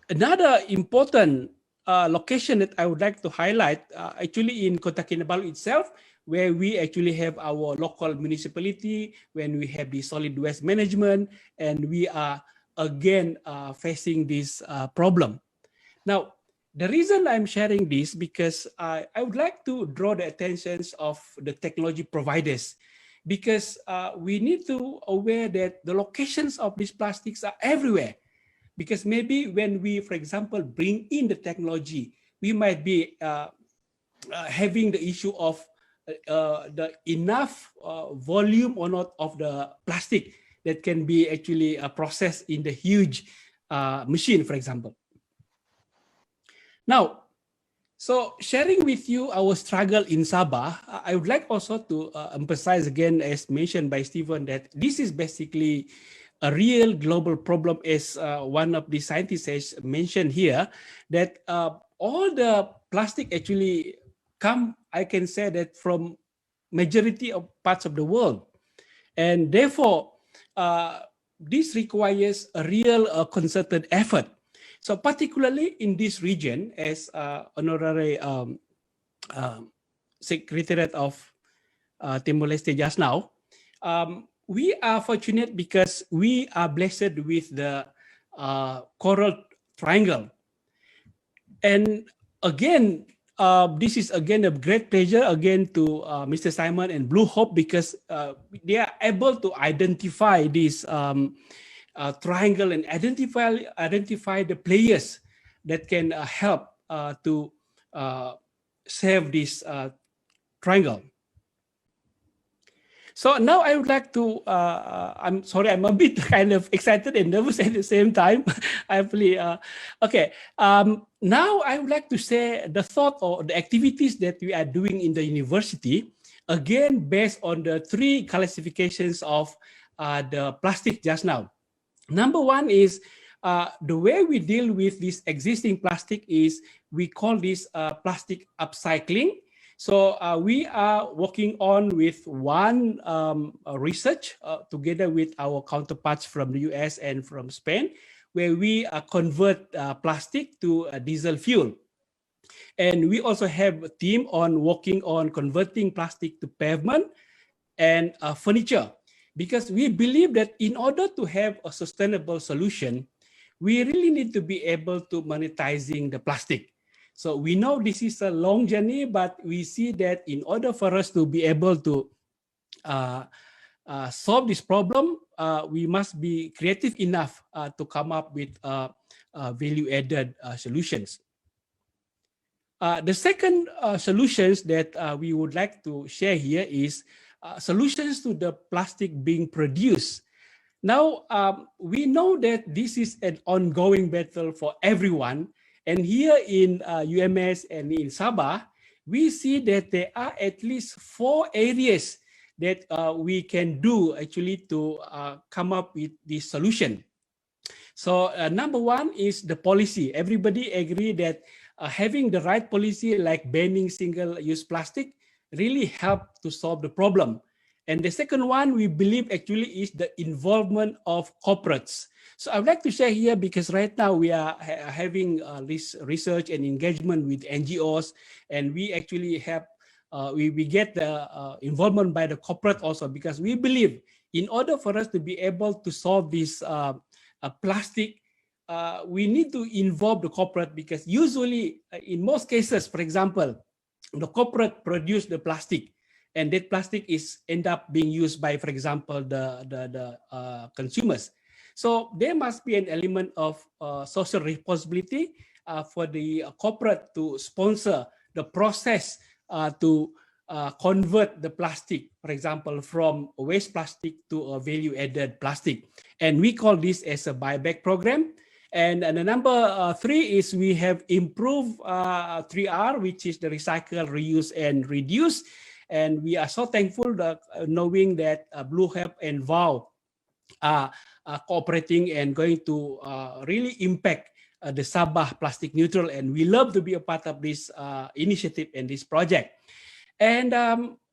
another important location that I would like to highlight, actually in Kota Kinabalu itself, where we actually have our local municipality, when we have the solid waste management, and we are again facing this problem. Now, the reason I'm sharing this because I would like to draw the attention of the technology providers, because we need to aware that the locations of these plastics are everywhere. because maybe when we, for example, bring in the technology, we might be having the issue of the enough volume or not of the plastic that can be actually processed in the huge machine, for example. Now, so sharing with you our struggle in Sabah, I would like also to emphasize again, as mentioned by Stephen, that this is basically a real global problem, as one of the scientists has mentioned here, that all the plastic actually come, I can say that from majority of parts of the world. And therefore, this requires a real concerted effort. So particularly in this region, as Honorary Secretariat of Timor-Leste just now, we are fortunate because we are blessed with the Coral Triangle. And again, this is again a great pleasure again to Mr. Simon and Bluhope, because they are able to identify this triangle and identify the players that can help to save this triangle. So now I would like to, I'm sorry, I'm a bit kind of excited and nervous at the same time. I really, okay. Now I would like to say the thought or the activities that we are doing in the university, again, based on the 3 classifications of the plastic just now. Number one is the way we deal with this existing plastic is we call this plastic upcycling. So we are working on with one research together with our counterparts from the US and from Spain, where we convert plastic to diesel fuel. And we also have a team on working on converting plastic to pavement and furniture, because we believe that in order to have a sustainable solution, we really need to be able to monetizing the plastic. So we know this is a long journey, but we see that in order for us to be able to solve this problem, we must be creative enough to come up with value-added solutions. The second solutions that we would like to share here is solutions to the plastic being produced. Now, we know that this is an ongoing battle for everyone. And here in UMS and in Sabah, we see that there are at least 4 areas that we can do actually to come up with this solution. So number one is the policy. Everybody agree that having the right policy like banning single-use plastic really help to solve the problem. And the second one we believe actually is the involvement of corporates. So I'd like to share here, because right now we are having this research and engagement with NGOs, and we actually have, we get the involvement by the corporate also, because we believe in order for us to be able to solve this plastic, we need to involve the corporate, because usually in most cases, for example, the corporate produce the plastic, and that plastic is end up being used by, for example, the consumers. So there must be an element of social responsibility for the corporate to sponsor the process to convert the plastic, for example, from waste plastic to a value-added plastic. And we call this as a buyback program. And the number 3 is we have improved 3R, which is the recycle, reuse, and reduce. And we are so thankful that, knowing that Bluhope and VOW are cooperating and going to really impact the Sabah plastic neutral. And we love to be a part of this initiative and this project. And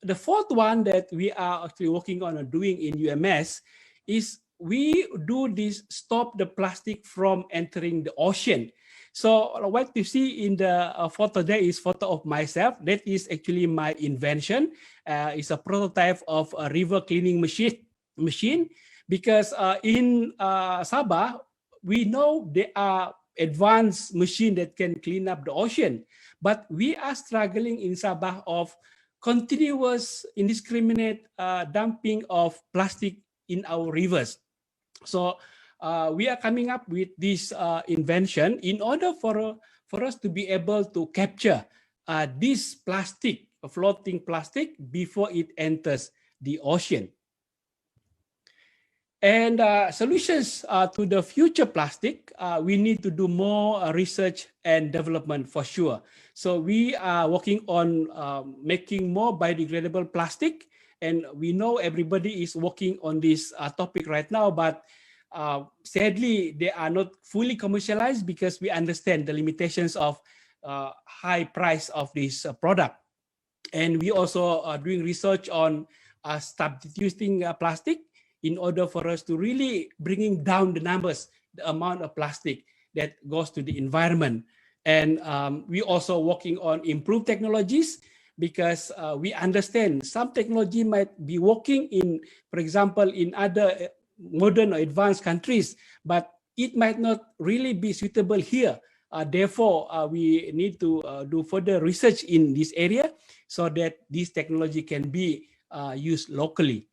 the fourth one that we are actually working on doing in UMS is we do this stop the plastic from entering the ocean. So what you see in the photo there is photo of myself. That is actually my invention. It's a prototype of a river cleaning machine. Because in Sabah, we know there are advanced machines that can clean up the ocean, but we are struggling in Sabah of continuous indiscriminate dumping of plastic in our rivers. So we are coming up with this invention in order for us to be able to capture this plastic, floating plastic, before it enters the ocean. And solutions to the future plastic, we need to do more research and development for sure. So we are working on making more biodegradable plastic, and we know everybody is working on this topic right now, but sadly, they are not fully commercialized because we understand the limitations of high price of this product. And we also are doing research on substituting plastic in order for us to really bringing down the numbers, the amount of plastic that goes to the environment. And we also working on improved technologies because we understand some technology might be working in, for example, in other modern or advanced countries, but it might not really be suitable here. Therefore, we need to do further research in this area so that this technology can be used locally.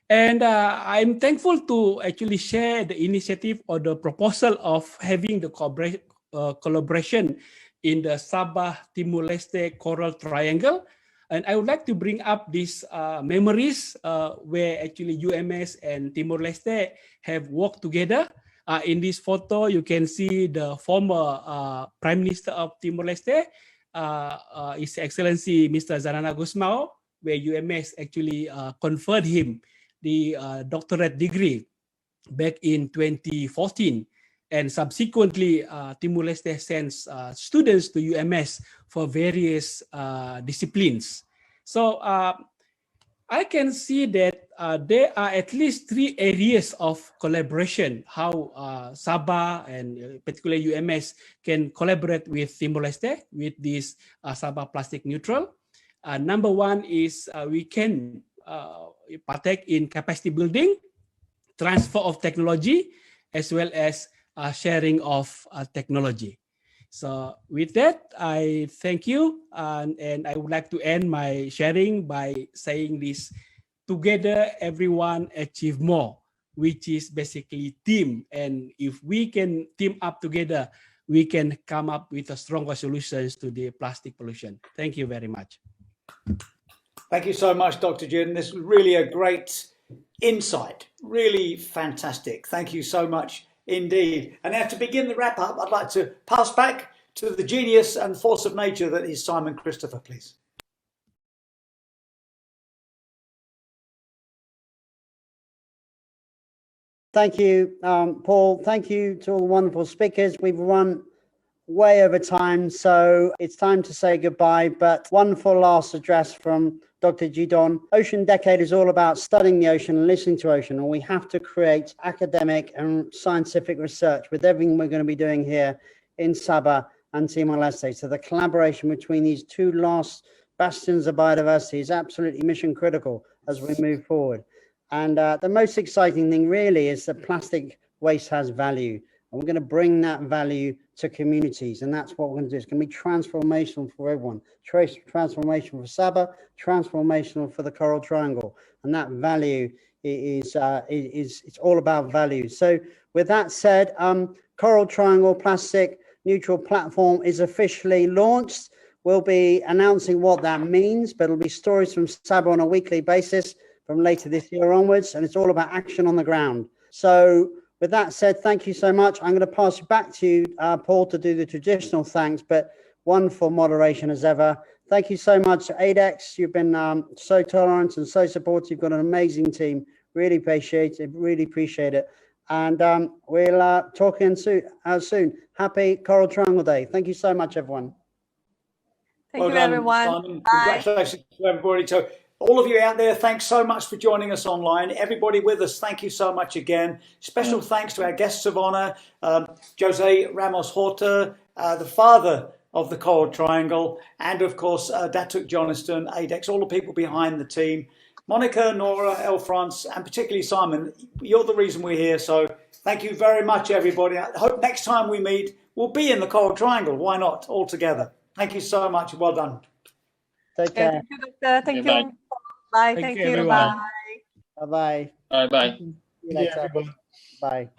And I'm thankful to actually share the initiative or the proposal of having the collaboration in the Sabah Timor-Leste Coral Triangle. And I would like to bring up these memories where actually UMS and Timor-Leste have worked together. In this photo, you can see the former Prime Minister of Timor-Leste, His Excellency Mr. Zanana Gusmao, where UMS actually conferred him the doctorate degree back in 2014. And subsequently, Timor-Leste sends students to UMS for various disciplines. So I can see that there are at least 3 areas of collaboration, how Sabah and particularly UMS can collaborate with Timor-Leste with this Sabah Plastic Neutral. Number 1 is we can partake in capacity building, transfer of technology, as well as sharing of technology. So with that, I thank you. And I would like to end my sharing by saying this: together, everyone achieve more, which is basically team. And if we can team up together, we can come up with a stronger solutions to the plastic pollution. Thank you very much. Thank you so much, Dr. Jin. This was really a great insight, really fantastic. Thank you so much indeed. And now to begin the wrap up, I'd like to pass back to the genius and force of nature that is Simon Christopher, please. Thank you, Paul. Thank you to all the wonderful speakers. We've run way over time, so it's time to say goodbye. But wonderful last address from Dr. Jidon. Ocean Decade is all about studying the ocean and listening to ocean, and we have to create academic and scientific research with everything we're going to be doing here in Sabah and Timor-Leste. So the collaboration between these 2 last bastions of biodiversity is absolutely mission critical as we move forward. And the most exciting thing really is that plastic waste has value, and we're going to bring that value to communities, and that's what we're going to do. It's going to be transformational for everyone. Transformational for Sabah, transformational for the Coral Triangle, and that value is it's all about value. So with that said, Coral Triangle Plastic Neutral Platform is officially launched. We'll be announcing what that means, but it'll be stories from Sabah on a weekly basis from later this year onwards, and it's all about action on the ground. So with that said, thank you so much. I'm going to pass you back to you, Paul, to do the traditional thanks, but wonderful moderation as ever. Thank you so much, ADEX. You've been so tolerant and so supportive. You've got an amazing team. Really appreciate it. Really appreciate it. And we'll talk again soon. Happy Coral Triangle Day. Thank you so much, everyone. Thank you, everyone. Simon. Congratulations to everybody. So all of you out there, thanks so much for joining us online. Everybody with us, thank you so much again. Special thanks to our guests of honor, Jose Ramos Horta, the father of the Coral Triangle, and of course, Datuk Johnston, ADEX, all the people behind the team. Monica, Nora, El France, and particularly Simon, you're the reason we're here. So thank you very much, everybody. I hope next time we meet, we'll be in the Coral Triangle. Why not? All together. Thank you so much. Well done. Take care. Thank you, Doctor. Thank you. Bye. Thank you. Everyone. Bye-bye. Bye-bye. Yeah. you later. Bye.